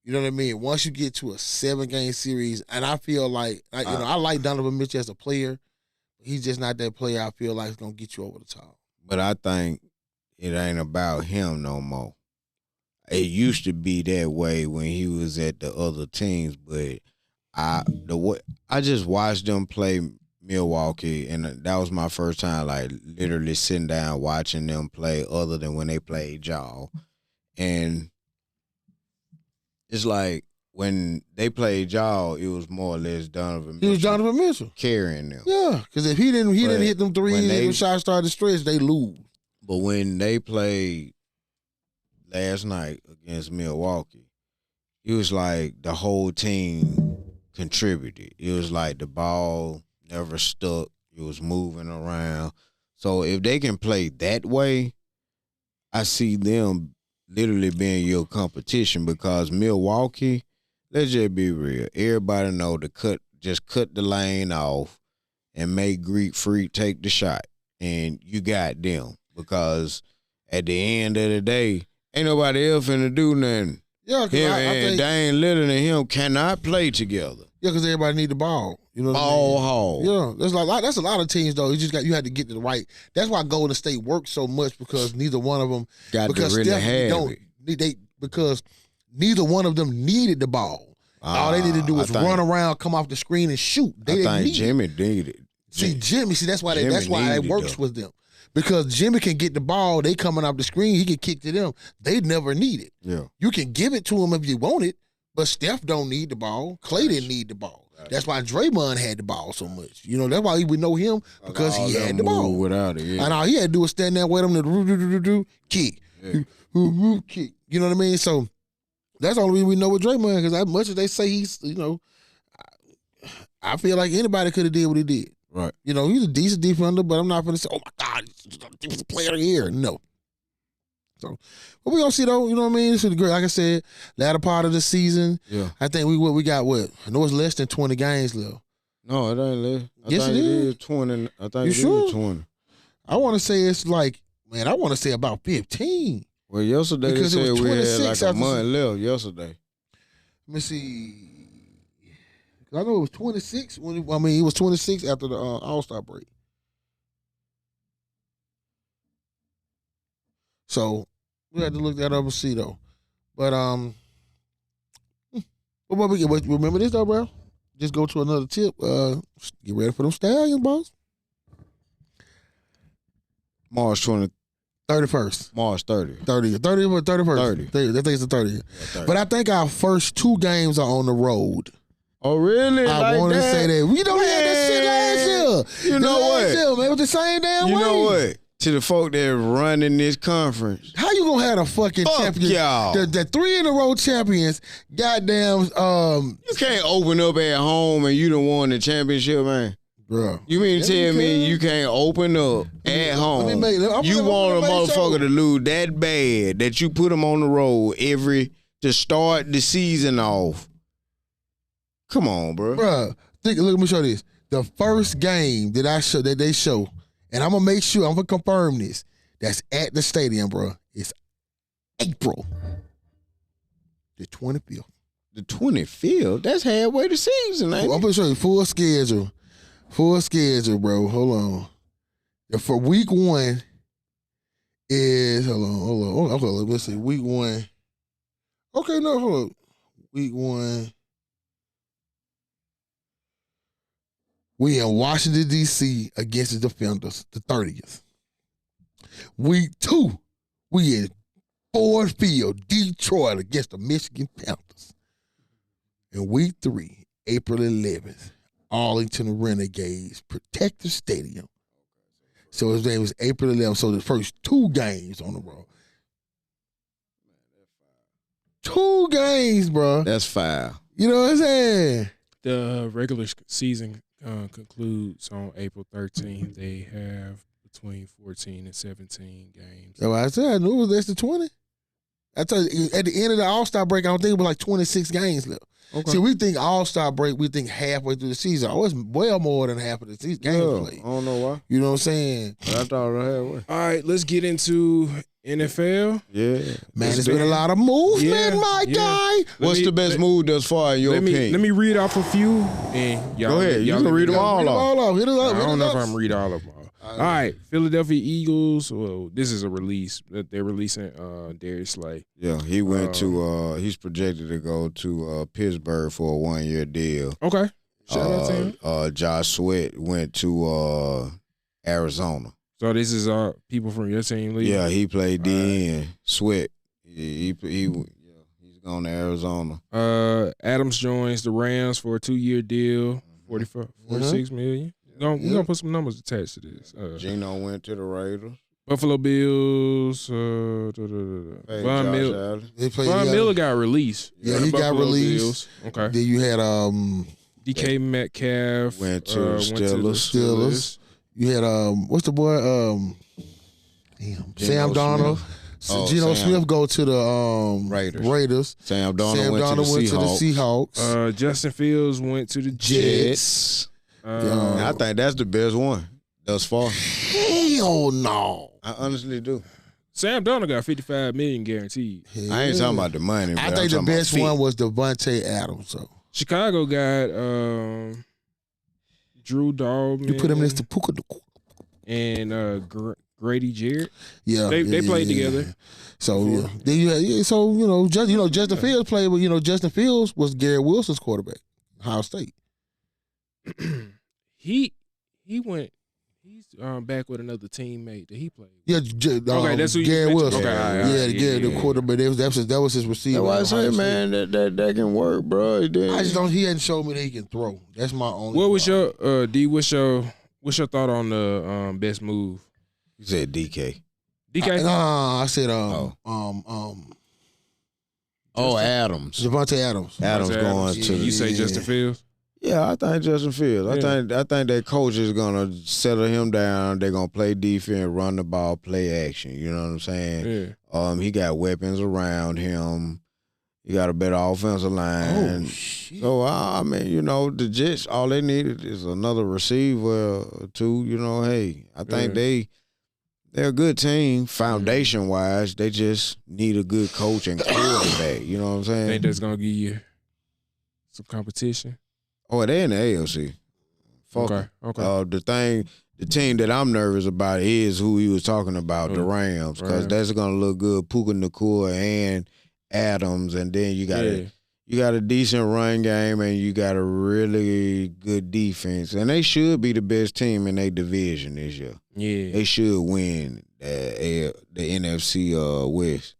You know what I mean? Once you get to a 7-game series, and I feel like, I like Donovan Mitchell as a player. He's just not that player I feel like is going to get you over the top. But I think it ain't about him no more. It used to be that way when he was at the other teams, but I just watched them play Milwaukee, and that was my first time, like, literally sitting down watching them play other than when they played y'all. And it's like when they played y'all, it was more or less Donovan Mitchell. He was Donovan Mitchell. Carrying them. Yeah, because if he didn't hit them threes and the shots started to stretch, they lose. But when they played last night against Milwaukee, it was like the whole team contributed. It was like the ball never stuck. It was moving around. So if they can play that way, I see them literally being your competition, because Milwaukee, let's just be real. Everybody know to cut the lane off and make Greek Freak take the shot. And you got them, because at the end of the day, Ain't nobody else finna do nothing. Yeah, Him I and think, Dame Lillard and him cannot play together. yeah, because everybody need the ball. You know what Ball I mean? hall. Yeah, that's a lot of teams though. You had to get to the right. That's why Golden State works so much because neither one of them Got to really have it. Because neither one of them needed the ball. All they needed to do was run around, come off the screen, and shoot. They didn't need Jimmy needed it. Jimmy, that's why it works with them. Because Jimmy can get the ball, they coming off the screen, he can kick to them. They never need it. Yeah. You can give it to him if you want it, but Steph don't need the ball. Clay didn't need the ball. That's why Draymond had the ball so much. You know, that's why we know him because he had the ball. Without it, yeah. And all he had to do was stand there with him to kick. Yeah. Kick. You know what I mean? So that's the only reason we know with Draymond because as much as they say he's, you know, I feel like anybody could have did what he did. Right. You know, he's a decent defender, but I'm not going to say, oh my God, he's a defensive player of the year. No. So, but we gonna see though. You know what I mean? This is great. Like I said, latter part of the season. Yeah. I think we got what? I know it's less than 20 games left. No, it ain't less. Yes, it is. 20. I think You it sure? is 20. I want to say it's like, man, I want to say about 15. Well, yesterday Because they it said was we had 26 like a after month left yesterday. Let me see. 'Cause I know it was 26 it was 26 after the All-Star break. So we had to look that up and see though. But remember this though, bro? Just go to another tip. Get ready for them Stallions, boss. March 20. 31st. March 30. 30 or 31st. 30. I think it's the 30th. Yeah, 30. But I think our first 2 games are on the road. Oh, really? I want to say that. We don't have that shit last year. You know what? Last year, man, it was the same damn way. You know what? To the folk that running this conference. How you gonna have a fucking Fuck champion? y'all. The 3 in a row champions, goddamn, You can't open up at home and you done won the championship, man. bro. You mean to tell me you can't open up at home? You want a motherfucker to lose that bad that you put them on the road to start the season off. Come on, bro. Bro, look, let me show this. The first game that they show, and I'm gonna make sure, I'm gonna confirm this, that's at the stadium, bro. It's April the 25th. The 25th? That's halfway the season, ain't I'm it? gonna show you full schedule. Full schedule, bro. Hold on. For week 1 is hold on. Let's see. Week 1. Okay, no, hold on. Week 1. We in Washington, D.C. against the Defenders, the 30th. Week 2, we in Ford Field, Detroit against the Michigan Panthers. And week 3, April 11th, Arlington Renegades, Protective Stadium. So his name was April 11th. So the first 2 games on the road. 2 games, bro. That's 5. You know what I'm saying? The regular season concludes on April 13th. They have between 14 and 17 games. So I said, I knew it was less than 20. I tell you, at the end of the All-Star break, I don't think it was like 26 games left. Okay. See, we think All-Star break, we think halfway through the season. Oh, it's well more than half of the season games played. I don't know why. You know what I'm saying? But I thought it was halfway. All right, let's get into NFL. Yeah. Man, there's been a lot of movement, my guy. What's the best move thus far in your opinion? Let me read off a few. And y'all, Go ahead. You y'all can read them go. all off. Hit it up. I don't know if I'm read all of them. All right, Philadelphia Eagles. Well, this is a release that they're releasing. Darius Slay. Yeah, he went to. He's projected to go to Pittsburgh for a 1-year deal. Okay, shout out to him. Josh Sweat went to Arizona. So this is people from your team, Lee? Yeah, he played DN. Sweat. He's gone to Arizona. Adams joins the Rams for a 2-year deal, $46 million. We're gonna put some numbers attached to this. Geno went to the Raiders. Buffalo Bills. Von Miller got released. Yeah, he got released. Bills. Okay. Then you had DK Metcalf went to Steelers. You had what's the boy? Sam Darnold. Geno Smith go to the Raiders. Sam Darnold went to the Seahawks. Justin Fields went to the Jets. I think that's the best one thus far. Hell no. I honestly do. Sam Darnold got $55 million guaranteed. I ain't talking about the money. I think the best one was Devontae Adams. So Chicago got Drew Dalman. you put him next to Puka and Grady Jarrett. Yeah, they played together. So Justin Fields played, but Justin Fields was Garrett Wilson's quarterback, Ohio State. he went. He's back with another teammate that he played with. Yeah, okay, that's who Garrett you Wilson. Okay, the quarterback. That was his receiver. That's why I say, man, that can work, bro. I just don't. He hadn't showed me that he can throw. That's my only. What was your D? What's your thought on the best move? You said DK. DK? I said Adams. Devontae Adams. Adams going to. You say Justin Fields? Yeah, I think Justin Fields. Yeah. I think that coach is gonna settle him down. They're gonna play defense, run the ball, play action. You know what I'm saying? Yeah. He got weapons around him. He got a better offensive line. Oh shit! So I mean, the Jets, all they needed is another receiver or two. Hey, I think they're a good team, foundation wise. They just need a good coach and quarterback. You know what I'm saying? Think that's gonna give you some competition. Oh, they in the AFC. Fuck. Okay. The team that I'm nervous about is who he was talking about, the Rams, because that's gonna look good. Puka Nacua and Adams, and then you got a decent run game, and you got a really good defense, and they should be the best team in their division this year. Yeah, they should win the NFC West.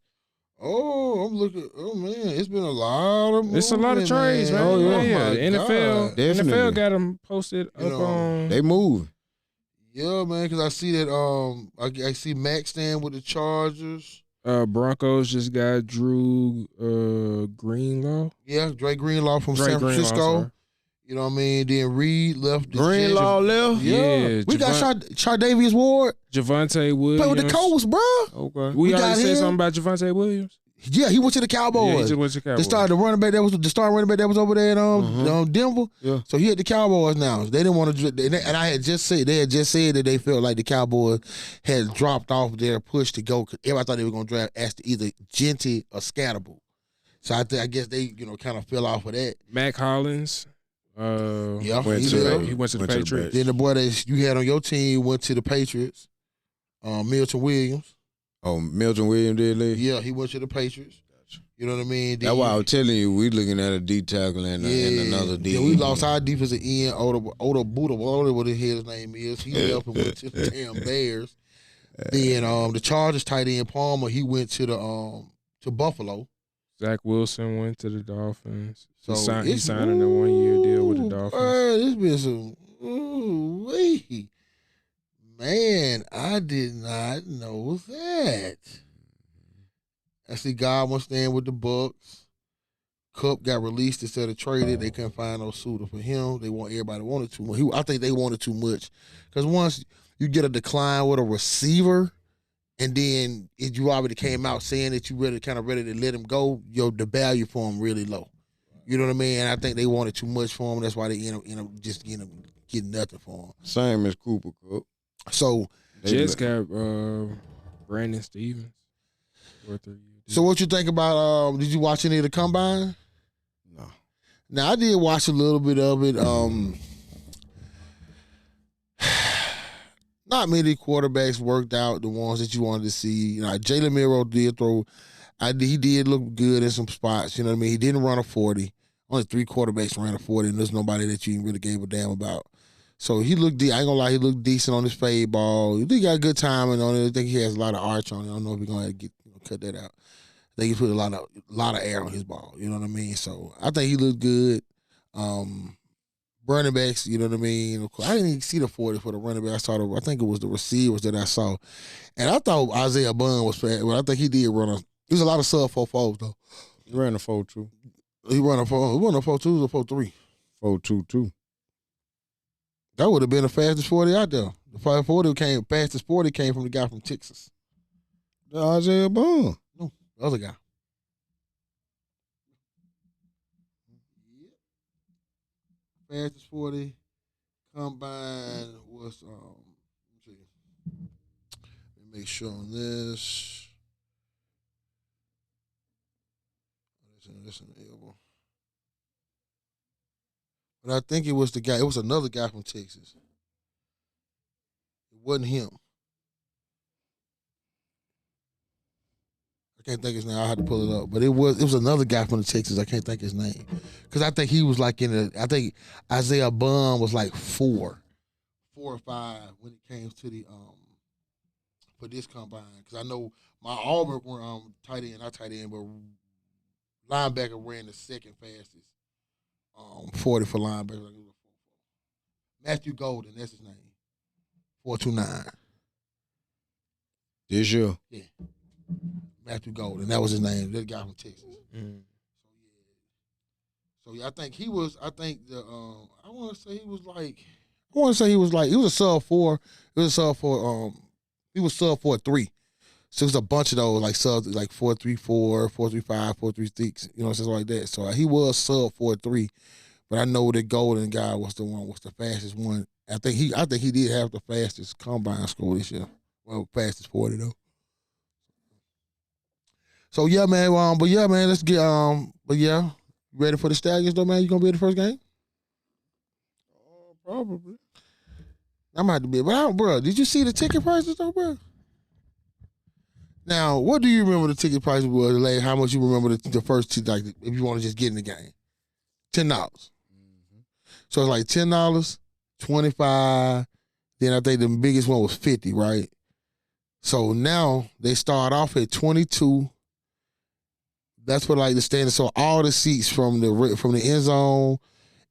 Oh, I'm looking. Oh man, it's been a lot of. It's a lot of trades, man. Oh yeah. NFL NFL got them posted up on. They move. Yeah, man, because I see that. I see Max stand with the Chargers. Broncos just got Drew Greenlaw. Yeah, Dre Greenlaw from San Francisco. You know what I mean? Then Reed left. Greenlaw left? Yeah. We got Chardavius Ward. Javonte Williams. Play with the Colts, bro. Okay. We already said something about Javonte Williams? Yeah, he went to the Cowboys. Yeah, he just went to the Cowboys. The running back that was over there in Denver. Yeah. So he at the Cowboys now. They didn't want to, and I had just said that they felt like the Cowboys had dropped off their push to go. Everybody thought they were going to draft either Genty or Scatterable. So I guess they kind of fell off of that. Mac Hollins. He went to the Patriots. Then the boy that you had on your team went to the Patriots. Milton Williams. Oh, Milton Williams did leave? Yeah, he went to the Patriots. Gotcha. You know what I mean? That's why I was telling you, we looking at a D tackle and another D. Yeah, we lost our defensive end, Oda Buddha, whatever his name is. He left and went to the damn Bears. Then the Chargers tight end Palmer, he went to to Buffalo. Zach Wilson went to the Dolphins. So he signed a 1-year deal with the Dolphins. It's been some. Ooh-wee. Man, I did not know that. I see Godwin staying with the Bucks. Kupp got released instead of traded. They couldn't find no suitor for him. Everybody wanted too much. I think they wanted too much. Because once you get a decline with a receiver, and then you already came out saying that you ready to let him go, the value for him really low. You know what I mean? And I think they wanted too much for him. That's why they end up getting nothing for him. Same as Cooper Kupp. So Jets got Brandon Stevens. So what you think about? Did you watch any of the combine? No. Now I did watch a little bit of it. Not many quarterbacks worked out the ones that you wanted to see. Jalen Miro did throw. He did look good in some spots. You know what I mean? He didn't run a 40. Only 3 quarterbacks ran a 40, and there's nobody that you really gave a damn about. So he looked. I ain't gonna lie, he looked decent on his fade ball. He got good timing on it. I think he has a lot of arch on it. I don't know if he's gonna cut that out. I think he put a lot of air on his ball. You know what I mean? So I think he looked good. Running backs, you know what I mean? I didn't even see the 40 for the running back. I think it was the receivers that I saw, and I thought Isaiah Bunn was fast. But I think he did run There's a lot of sub 4.4s though. He ran a 4.2. He ran a 4.2s or 4.3. 4.22. That would have been the fastest 40 out there. The 540 fastest 40 came from the guy from Texas. The Isaiah Bunn. No, the other guy. Fastest 40 combine was let me make sure on this. That's an elbow. But I think it was the guy. It was another guy from Texas. It wasn't him. I can't think his name. I had to pull it up, but it was another guy from the Texas. I can't think his name because I think he was like I think Isaiah Bum was like 4 or 5 when it came to the for this combine. Because I know my Auburn were tight end, not tight end, but linebacker ran the second fastest 40 for linebacker. Matthew Golden, that's his name. 4.29. This year? Yeah. Matthew Golden, that was his name. That guy from Texas. Mm. So yeah, I think he was. I think the. I want to say he was like. He was a sub 4. It was a sub 4. He was sub 4.3. So it was a bunch of those like subs like 4.34, 4.35, 4.36. You know, something like that. So he was sub 4.3. But I know the Golden guy was the fastest one. I think he did have the fastest combine score this year. Well, fastest 40 though. So yeah, man. But yeah, man. Let's get But yeah, ready for the Stallions though, man. You gonna be at the first game? Probably. I might have to be, but bro, did you see the ticket prices though, bro? Now, what do you remember the ticket prices were? Like, how much you remember the first like if you want to just get in the game? $10. Mm-hmm. So it's like $10, $25. Then I think the biggest one was $50, right? So now they start off at $22. That's what like the standard. So all the seats from the end zone,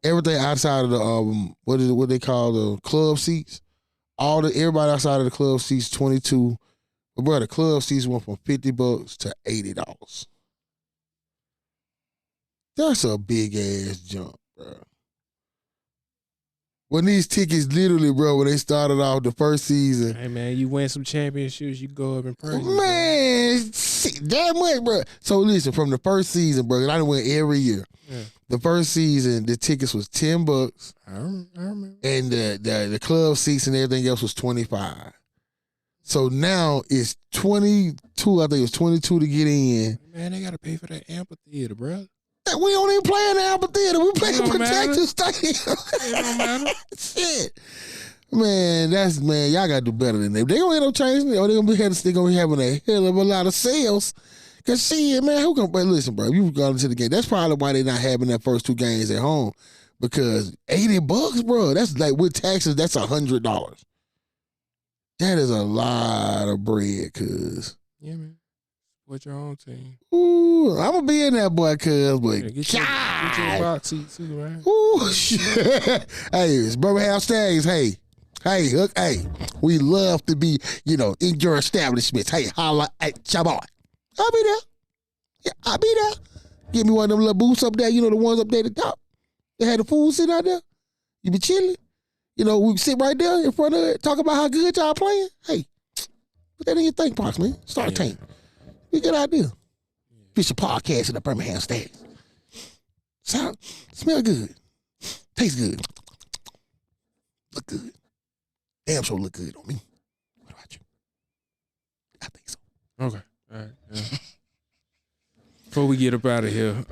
everything outside of the what they call the club seats, everybody outside of the club seats $22. But bro, the club seats went from $50 to $80. That's a big ass jump, bro. When these tickets literally, bro, when they started off the first season. Hey, man, you win some championships, you go up in price. Man, shit, that much, bro. So listen, from the first season, bro, and I done went every year. Yeah. The first season, the tickets was $10. I remember. And the club seats and everything else was $25. So now it's 22. I think it was 22 to get in. Man, they gotta pay for that amphitheater, bro. We don't even play in the amphitheater. We play in Protective Stadium. It don't matter. Shit. Man, y'all gotta do better than that. They gonna end up changing it, or they gonna be having a hell of a lot of sales. Cause shit, man, who gonna listen, bro? You've gone into the game. That's probably why they're not having that first 2 games at home. Because $80, bro, that's like with taxes, that's $100. That is a lot of bread, cuz. Yeah, man. What's your own team? Ooh, I'm gonna be in that boy, cuz, but get your box seat too, man. Ooh, shit. Hey, it's Birmingham Stags. Hey, we love to be, in your establishments. Hey, holla at your boy. I'll be there. Yeah, I'll be there. Give me one of them little booths up there, the ones up there at the top. They had the food sitting out there. You be chilling. We sit right there in front of it, talk about how good y'all playing. Hey, put that in your think box, man. Start a tank. Be a good idea. Fish a podcast in the Birmingham Stags. Smell good. Taste good. Look good. Damn sure look good on me. What about you? I think so. Okay. All right. Yeah. Before we get up out of here,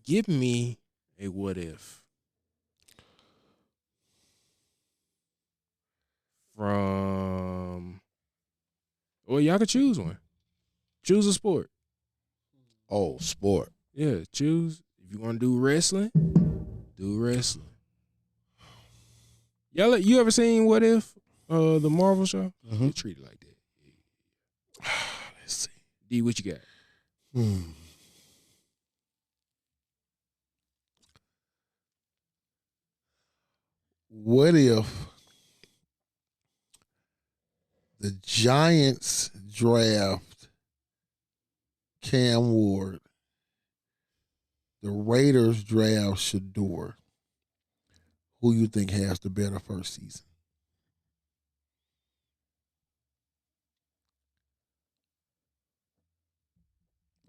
give me a what if from. Well, y'all can choose one. Choose a sport. Oh, sport. Yeah, choose. If you want to do wrestling, do wrestling. You ever seen What If? The Marvel show? Mm-hmm. They treat it like that. Let's see. D, what you got? What if the Giants draft Cam Ward, the Raiders draft Shador? Who you think has the better first season?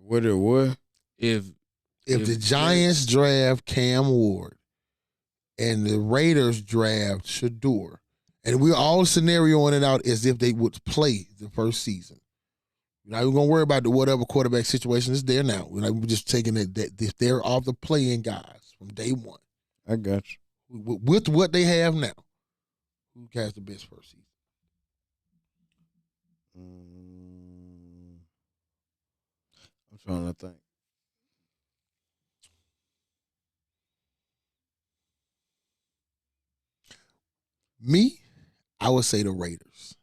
What? If the Giants draft Cam Ward and the Raiders draft Shador, and we're all scenarioing it out as if they would play the first season, We're not even gonna worry about the whatever quarterback situation is there now. We're just taking that they're off the playing guys from day one. I got you. With what they have now, who has the best first season? I'm trying to think. Me, I would say the Raiders.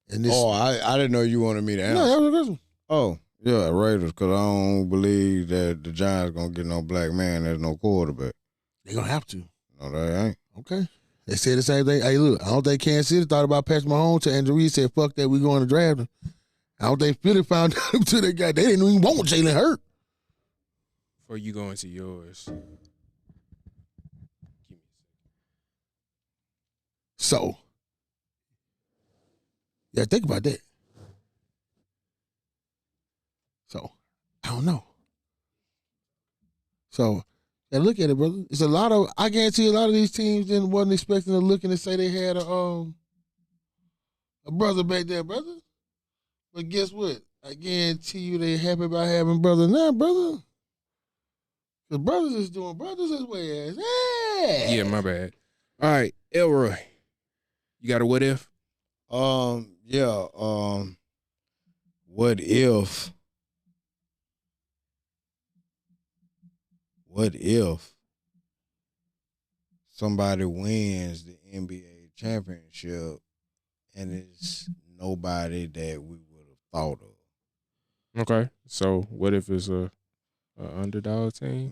And this, I didn't know you wanted me to answer. No, that was a good one. Oh, yeah, Raiders, because I don't believe that the Giants going to get no black man as no quarterback. They're going to have to. No, they ain't. Okay. They said the same thing. Hey, look, I don't think Kansas City thought about Patrick Mahomes till Andrew Reid said, fuck that, we going to draft him. I don't think Philly found out until they didn't even want Jalen Hurts. Before you go into yours. So, yeah, think about that. So, I don't know. So, yeah, look at it, brother. It's a lot of, I guarantee a lot of these teams wasn't expecting to look and say they had a brother back there, brother. But guess what? I guarantee you they happy about having brother now, brother. Because brothers is doing brothers his way ass. Hey! Yeah, my bad. All right, Elroy. You got a what if? Yeah. What if somebody wins the NBA championship and it's nobody that we would have thought of? Okay. So what if it's a underdog team?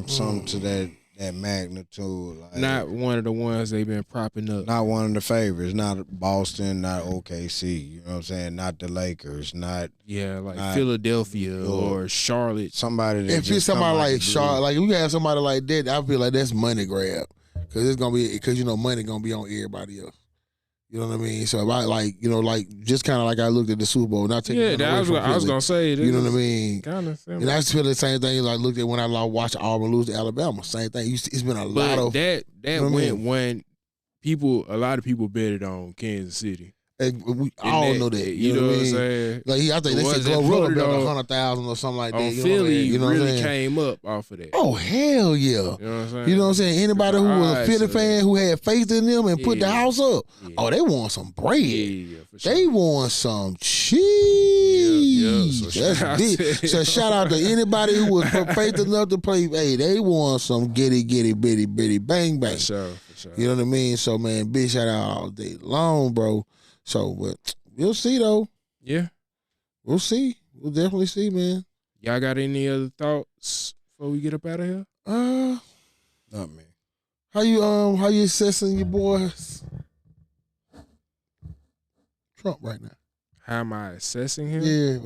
Something to that magnitude. Like, not one of the ones they've been propping up. Not one of the favorites. Not Boston, not OKC. You know what I'm saying? Not the Lakers. Not Philadelphia or Charlotte. Somebody that if it's somebody like Charlotte, like if you have somebody like that, I feel like that's money grab. Because money gonna be on everybody else. You know what I mean? So if I just kind of like I looked at the Super Bowl, not taking I was gonna say. You know what I mean? Kind of similar. And I just feel the same thing. Like looked at when I watched Auburn lose to Alabama. Same thing. It's been a lot of that went when a lot of people betted on Kansas City. And we all know that. You know what I'm saying? Like I think they said Glorilla bet 100,000 or something like that. Philly really came up off of that. Oh hell yeah! You know what I'm saying? You know what I'm saying? Anybody who was a Philly fan who had faith in them and put the house up, they won some bread. Yeah, for sure. They won some cheese. Yeah. That's big. So shout out to anybody who was faith enough to play. Hey, they won some bitty bang bang. For sure. You know what I mean? So man, big shout out all day long, bro. So, but we'll see though. Yeah, we'll see. We'll definitely see, man. Y'all got any other thoughts before we get up out of here? Not me. How you assessing your boys Trump right now? How am I assessing him? Yeah,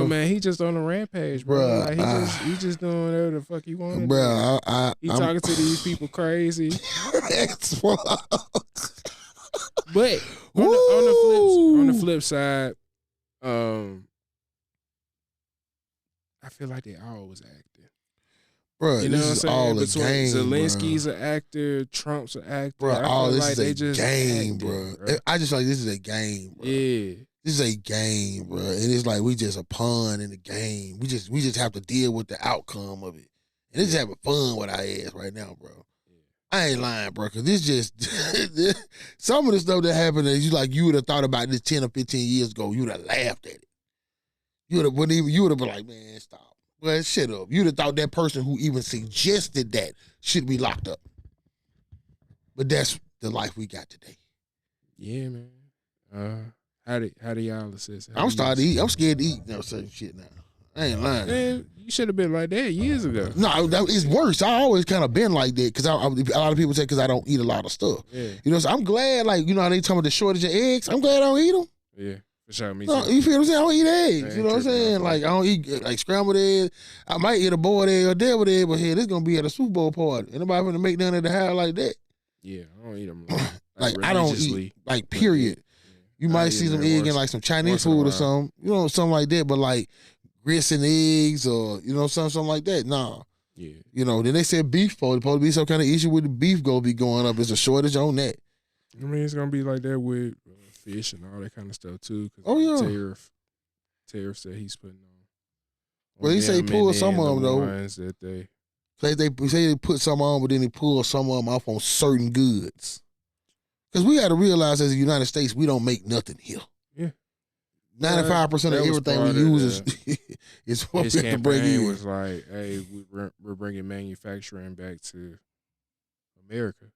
man, he just on a rampage, bro. Like, he just doing whatever the fuck he wanted. Bro, he talking to these people crazy. But on the flip side, I feel like they always acting. Bro, you know this what I'm is saying? all a Between game, Zelensky's an actor, Trump's an actor. Bro, all this is a game, acting, bro. I just like this is a game, bro. Yeah. This is a game, bro. And it's like we just a pawn in the game. We just have to deal with the outcome of it. And it's just having fun with our ass right now, bro. I ain't lying, bro, because this just some of the stuff that happened is you would have thought about this 10 or 15 years ago. You would have laughed at it. You would have been like, man, stop. Well, shut up. You'd have thought that person who even suggested that should be locked up. But that's the life we got today. Yeah, man. How do y'all assess it? I'm scared to eat certain shit now. I ain't lying. Man, you should have been like that years ago. No, it's worse. I always kind of been like that because a lot of people say because I don't eat a lot of stuff. Yeah. You know, so I'm glad, like, you know how they talking about the shortage of eggs? I'm glad I don't eat them. Yeah, for sure. Me No, too. you feel what I'm saying? I don't eat eggs. You know what I'm tripping saying? off Like, I don't eat, like, scrambled eggs. I might eat a boiled egg or deviled egg, but hey, this going to be at a Super Bowl party. Anybody going to make none at the house like that? Yeah, I don't eat them. Like I don't eat, like, period. Yeah. You might see some egg in, like, some Chinese food or something. You know, something like that, but, like, grits and eggs or, you know, something like that. Nah. Yeah. You know, then they said beef supposed to be some kind of issue with the beef going to be going up. There's a shortage on that. I mean, it's going to be like that with fish and all that kind of stuff, too. Oh, yeah. tariffs that he's putting on. Well, he say pull some of them though. Ones that they say they put some on, but then they pull some of them off on certain goods. Because we got to realize, as the United States, we don't make nothing here. Yeah, 95% of everything we use is what we have to bring in. Was like, hey, we're bringing manufacturing back to America.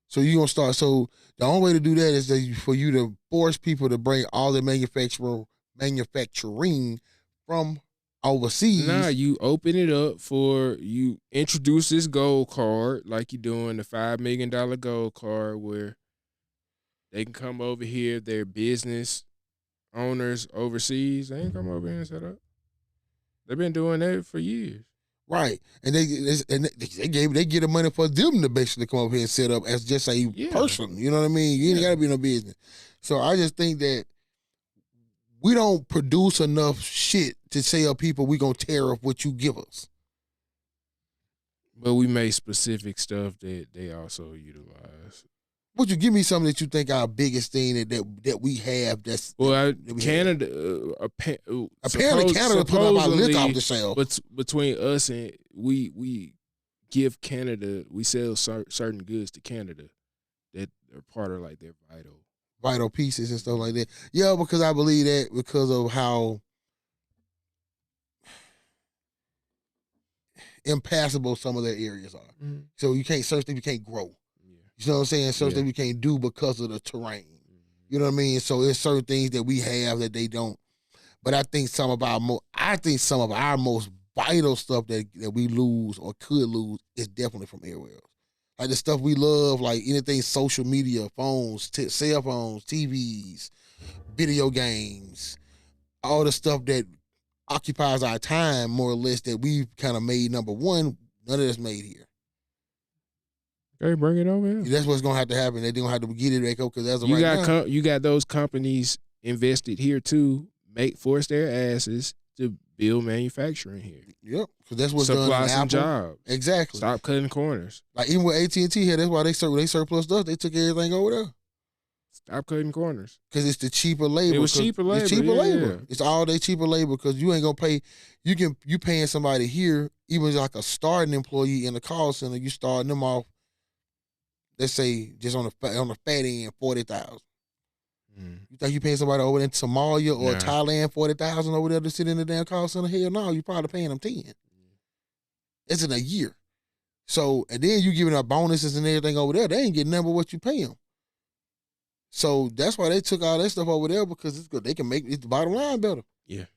So you gonna start. So the only way to do that is for you to force people to bring all the manufacturing from overseas. Nah, you open it up you introduce this gold card like you doing the $5 million gold card where they can come over here. Their business owners overseas, they can come over here and set up. They've been doing that for years. Right, and they get the money for them to basically come over here and set up as just a person. You know what I mean? You ain't got to be no business. So I just think that we don't produce enough shit to tell people we gonna tear up what you give us. But we make specific stuff that they also utilize. Would you give me something that you think our biggest thing that we have? Canada. Apparently, Canada put up our liquor off the shelf. But between us and we give Canada, we sell certain goods to Canada that are part of like their vital pieces and stuff like that. Yeah, because I believe that because of how impassable some of their areas are. Mm-hmm. So you can't search them, you can't grow. You know what I'm saying? Certain things we can't do because of the terrain. You know what I mean? So there's certain things that we have that they don't. But I think some of our most vital stuff that we lose or could lose is definitely from everywhere else. Like the stuff we love, like anything social media, phones, cell phones, TVs, video games, all the stuff that occupies our time more or less that we've kind of made number one, none of that's made here. Okay, bring it over here. That's what's gonna have to happen. They're gonna have to get it back up because as of right now, you got those companies invested here too. Force their asses to build manufacturing here. Yep, because that's what's supply done in some Apple. jobs. Exactly. Stop cutting corners. Like even with AT&T here, that's why they surplus us. They took everything over there. Stop cutting corners. Because it's the cheaper labor. It was cheaper labor. It's cheaper labor. It's all day cheaper labor because you ain't gonna pay. You paying somebody here, even like a starting employee in the call center. You starting them off. Let's say just on the fat end, 40,000. You think you paying somebody over in Somalia or Thailand 40,000 over there to sit in the damn call center? Hell no, you probably paying them 10. It's in a year. So and then you giving up bonuses and everything over there. They ain't getting nothing but what you pay them. So that's why they took all that stuff over there because it's good. They can make it the bottom line better. Yeah,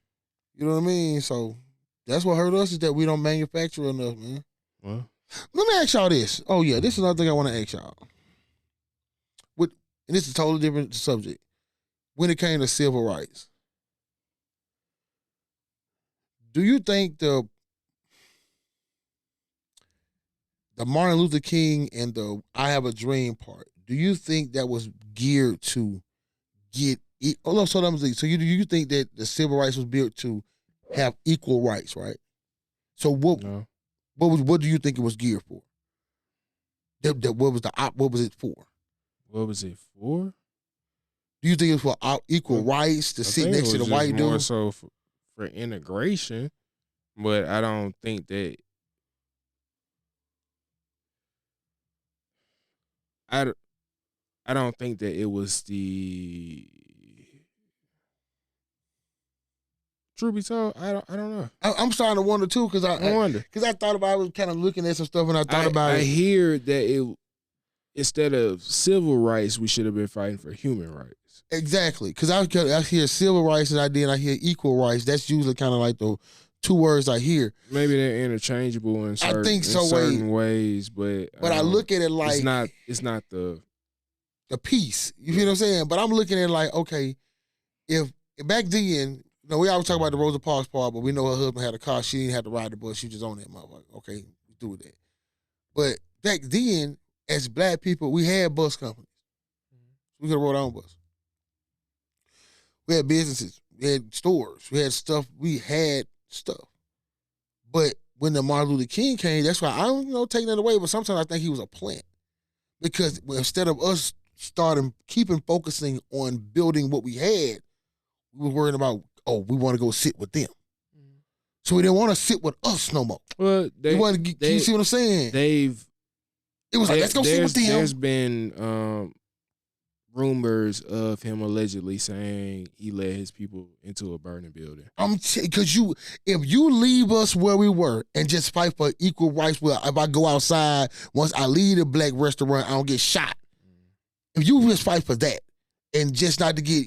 you know what I mean. So that's what hurt us is that we don't manufacture enough, man. Well. Let me ask y'all this. Oh, yeah, this is another thing I want to ask y'all. And this is a totally different subject. When it came to civil rights, do you think the Martin Luther King and the I Have a Dream part, do you think that was geared to get – oh, no, so you think that the civil rights was built to have equal rights, right? So what? No. What do you think it was geared for? What was it for? What was it for? Do you think it was for equal rights to sit next to the white dude? More so for integration, but I don't think that. I don't think that it was the. Truth be told, I don't know. I'm starting to wonder too because I wonder because I thought about I was kind of looking at some stuff and I thought about it. I hear that instead of civil rights, we should have been fighting for human rights. Exactly, because I hear civil rights and I hear equal rights. That's usually kind of like the two words I hear. Maybe they're interchangeable in certain ways, but I look at it like it's not the piece. You feel what I'm saying? But I'm looking at it like, okay, if back then. No, we always talk about the Rosa Parks part, but we know her husband had a car. She didn't have to ride the bus. She was just on that motherfucker. Okay, we do that. But back then, as black people, we had bus companies. We could have rode our own bus. We had businesses. We had stores. We had stuff. But when the Martin Luther King came, that's why I don't take that away, but sometimes I think he was a plant. Because instead of us focusing on building what we had, we were worrying about oh, we want to go sit with them. So we didn't want to sit with us no more. Well, you see what I'm saying? It was like, let's go sit with them. There's been rumors of him allegedly saying he led his people into a burning building. Because if you leave us where we were and just fight for equal rights, well, if I go outside, once I leave the black restaurant, I don't get shot. If you just fight for that and just not to get,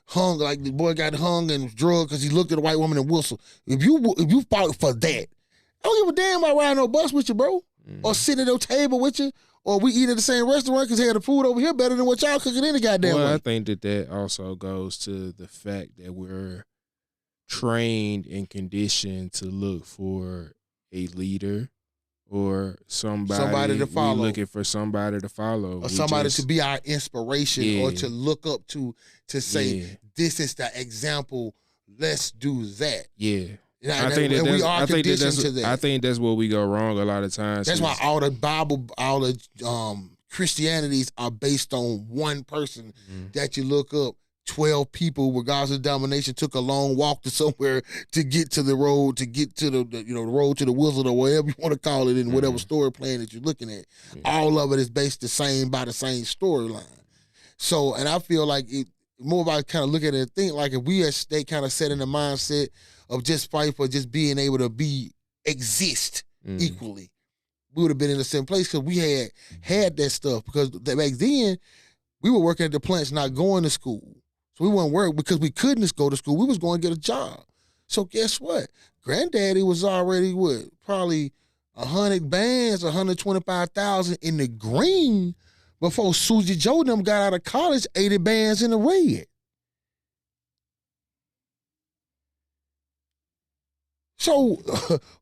hung, like the boy got hung and drugged because he looked at a white woman and whistled. If you fought for that, I don't give a damn about riding no bus with you, bro. Or sitting at no table with you. Or we eat at the same restaurant because they had the food over here better than what y'all cooking in the goddamn way. I think that also goes to the fact that we're trained and conditioned to look for a leader or somebody to follow. We're looking for somebody to follow. Or somebody to be our inspiration or to look up to say, this is the example, let's do that. Yeah. I think that's where we go wrong a lot of times. That's why all the Bible, all the Christianities are based on one person that you look up. 12 people, regardless of domination, took a long walk to somewhere to get to the road, to get to the road to the wizard or whatever you want to call it in whatever story plan that you're looking at. All of it is based by the same storyline. So, and I feel like it more about kind of look at it and think like if we had stay kind of set in the mindset of just fight for just being able to exist equally, we would have been in the same place because we had that stuff. Because back then, we were working at the plants, not going to school. So we weren't working because we couldn't go to school. We was going to get a job. So guess what? Granddaddy was already, probably 100 bands, 125,000 in the green before Susie Joe them got out of college, 80 bands in the red. So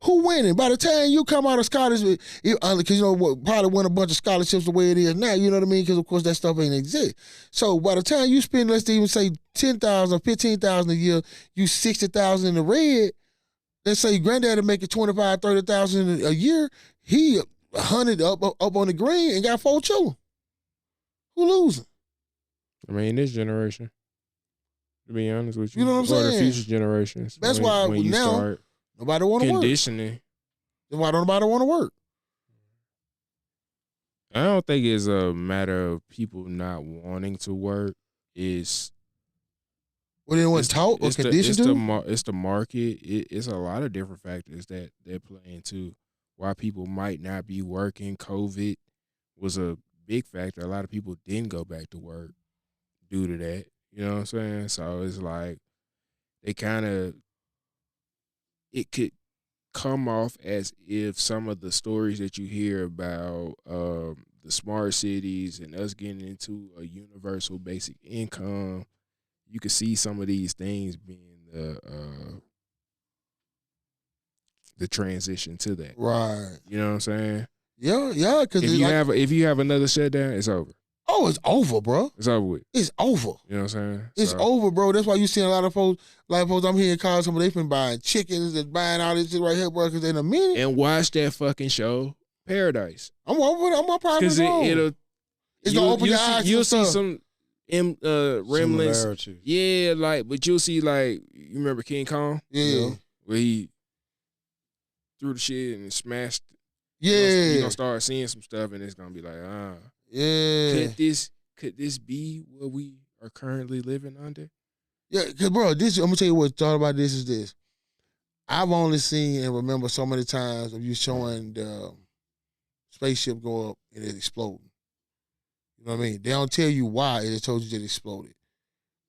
who winning? By the time you come out of college, because probably won a bunch of scholarships the way it is now, you know what I mean? Because of course that stuff ain't exist. So by the time you spend, let's even say $10,000 or $15,000 a year, you $60,000 in the red. Let's say granddaddy making $25,000, $30,000 a year. He 100 up on the green and got 4 children. Who losing? I mean, this generation. To be honest with you, know what I'm saying? Or the future generations. That's why when now. Start nobody want to work. Conditioning. Then why don't nobody want to work? I don't think it's a matter of people not wanting to work. It's they want taught or conditioned. It's the market. It's a lot of different factors that they're playing to why people might not be working. COVID was a big factor. A lot of people didn't go back to work due to that. You know what I'm saying? So it's like it could come off as if some of the stories that you hear about the smart cities and us getting into a universal basic income, you could see some of these things being the transition to that. Right. You know what I'm saying? Yeah. Because if you have another shutdown, it's over. Oh, it's over, bro. It's over with. It's over. You know what I'm saying? It's over, bro. That's why you see a lot of folks, I'm hearing calls, some of they been buying chickens and buying all this shit right here, bro, because in a minute. And watch that fucking show, Paradise. I'm my private zone. It's gonna open your eyes. You'll see some remnants. Yeah, but you'll see, you remember King Kong? Yeah. Where he threw the shit and smashed. Yeah. You're gonna start seeing some stuff and it's gonna be like, yeah. Could this be what we are currently living under? Yeah, because, bro, I'm going to tell you what thought about this is this. I've only seen and remember so many times of you showing the spaceship go up and it exploding. You know what I mean? They don't tell you why it told you that it exploded.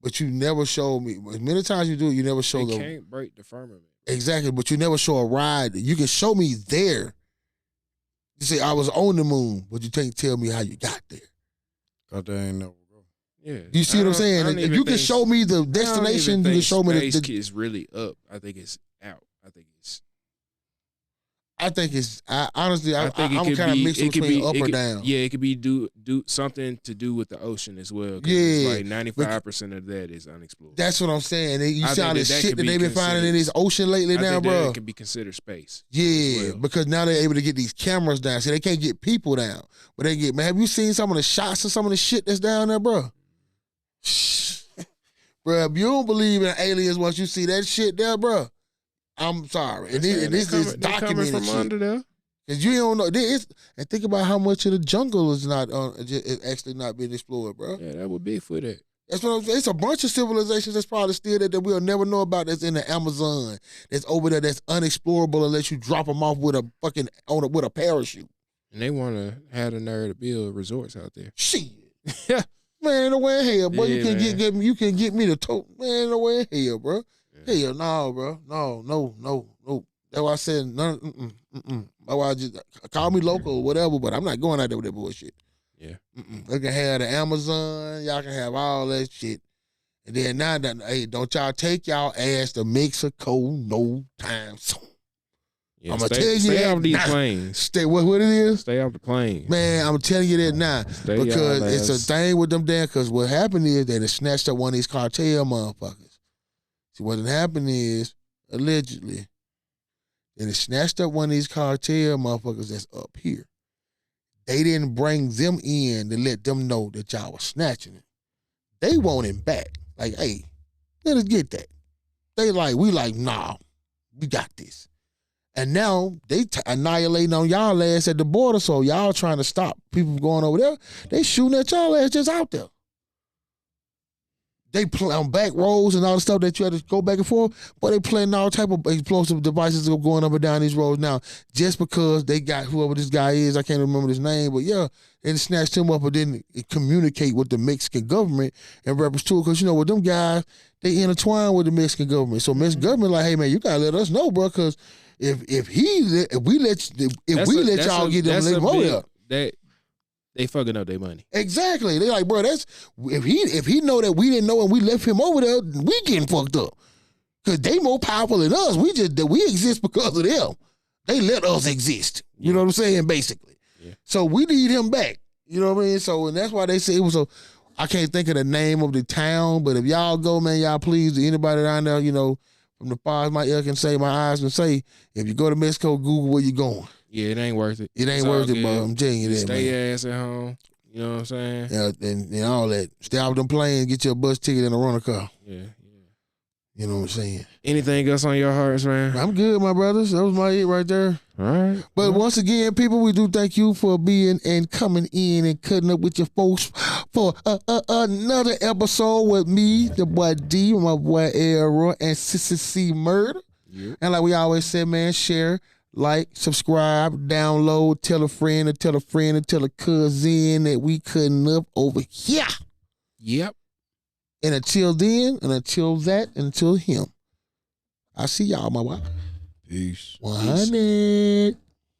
But you never show me, as many times you do it, you never show It can't break the firmament. Exactly, but you never show a ride. You can show me there. You say, I was on the moon, but you can't tell me how you got there. Because they ain't never go. Yeah. You see what I'm saying? If you can show me the destination, you can show me the space is really up. I think it's out. Honestly, I'm kind of mixed between up or down. Yeah, it could be do something to do with the ocean as well. Yeah. It's like 95% of that is unexplored. That's what I'm saying. You see all this shit that they've been finding in this ocean lately now, bro. It can be considered space. Yeah, because now they're able to get these cameras down. See, they can't get people down. But they get, man, have you seen some of the shots of some of the shit that's down there, bro? Bro, if you don't believe in aliens once you see that shit there, bro, I'm sorry. And this is documented from shit. Under there. Cause you don't know. And think about how much of the jungle is not is actually not being explored, bro. Yeah, that would be for that. That's what I'm saying. It's a bunch of civilizations that's probably still there that we'll never know about. That's in the Amazon. That's over there. That's unexplorable unless you drop them off with a fucking with a parachute. And they want to have the nerve to build resorts out there. Shit. Man, no way in hell, boy. Yeah, you can get me to tote. Man, no way in hell, bro. Yeah. Hell, no, bro. No. That's why I said none. That's why I just call me local or whatever, but I'm not going out there with that bullshit. Yeah. They can have the Amazon. Y'all can have all that shit. And then now, hey, don't y'all take y'all ass to Mexico no time soon. Yeah, I'm going to tell you stay that off these now. planes. Stay what it is? Stay off the plane. Man, I'm telling you that now. Because it's a thing with them there. Because what happened is they snatched up one of these cartel motherfuckers. See, what happened is, allegedly, they snatched up one of these cartel motherfuckers that's up here. They didn't bring them in to let them know that y'all was snatching it. They want him back. Like, hey, let us get that. We like, nah, we got this. And now they annihilating on y'all ass at the border, so y'all trying to stop people from going over there. They shooting at y'all ass just out there. They play on back roads and all the stuff that you had to go back and forth, but they playing all type of explosive devices going up and down these roads now just because they got whoever this guy is. I can't remember his name, but yeah, they snatched him up and didn't communicate with the Mexican government in reference to it because, with them guys, they intertwine with the Mexican government. So Mexican government like, hey, man, you got to let us know, bro, because if we let y'all get them over there. They fucking up their money. Exactly. They like, bro, that's if he know that we didn't know and we left him over there, we getting fucked up. Cause they more powerful than us. We exist because of them. They let us exist. You know what I'm saying? Basically. Yeah. So we need him back. You know what I mean? So and that's why they say it was I can't think of the name of the town, but if y'all go, man, y'all please, anybody down there, from the far as my ear can say, my eyes can say, if you go to Mexico, Google where you going. Yeah, it ain't worth it. It ain't worth it, bro. I'm telling you that, Stay man. your ass at home. You know what I'm saying? Yeah, and all that. Stay off them planes, get your bus ticket and a rental car. Yeah. You know what I'm saying? Anything else on your hearts, man? I'm good, my brothers. That was my it right there. All right. But once again, people, we do thank you for being and coming in and cutting up with your folks for another episode with me, the boy D, my boy Era, and Sissy C Murder. Yep. And like we always say, man, share, like, subscribe, download, tell a friend and tell a friend and tell a cousin that we cutting up over here. Yep. And until then, and until that, until him, I see y'all, my wife. Peace. 100.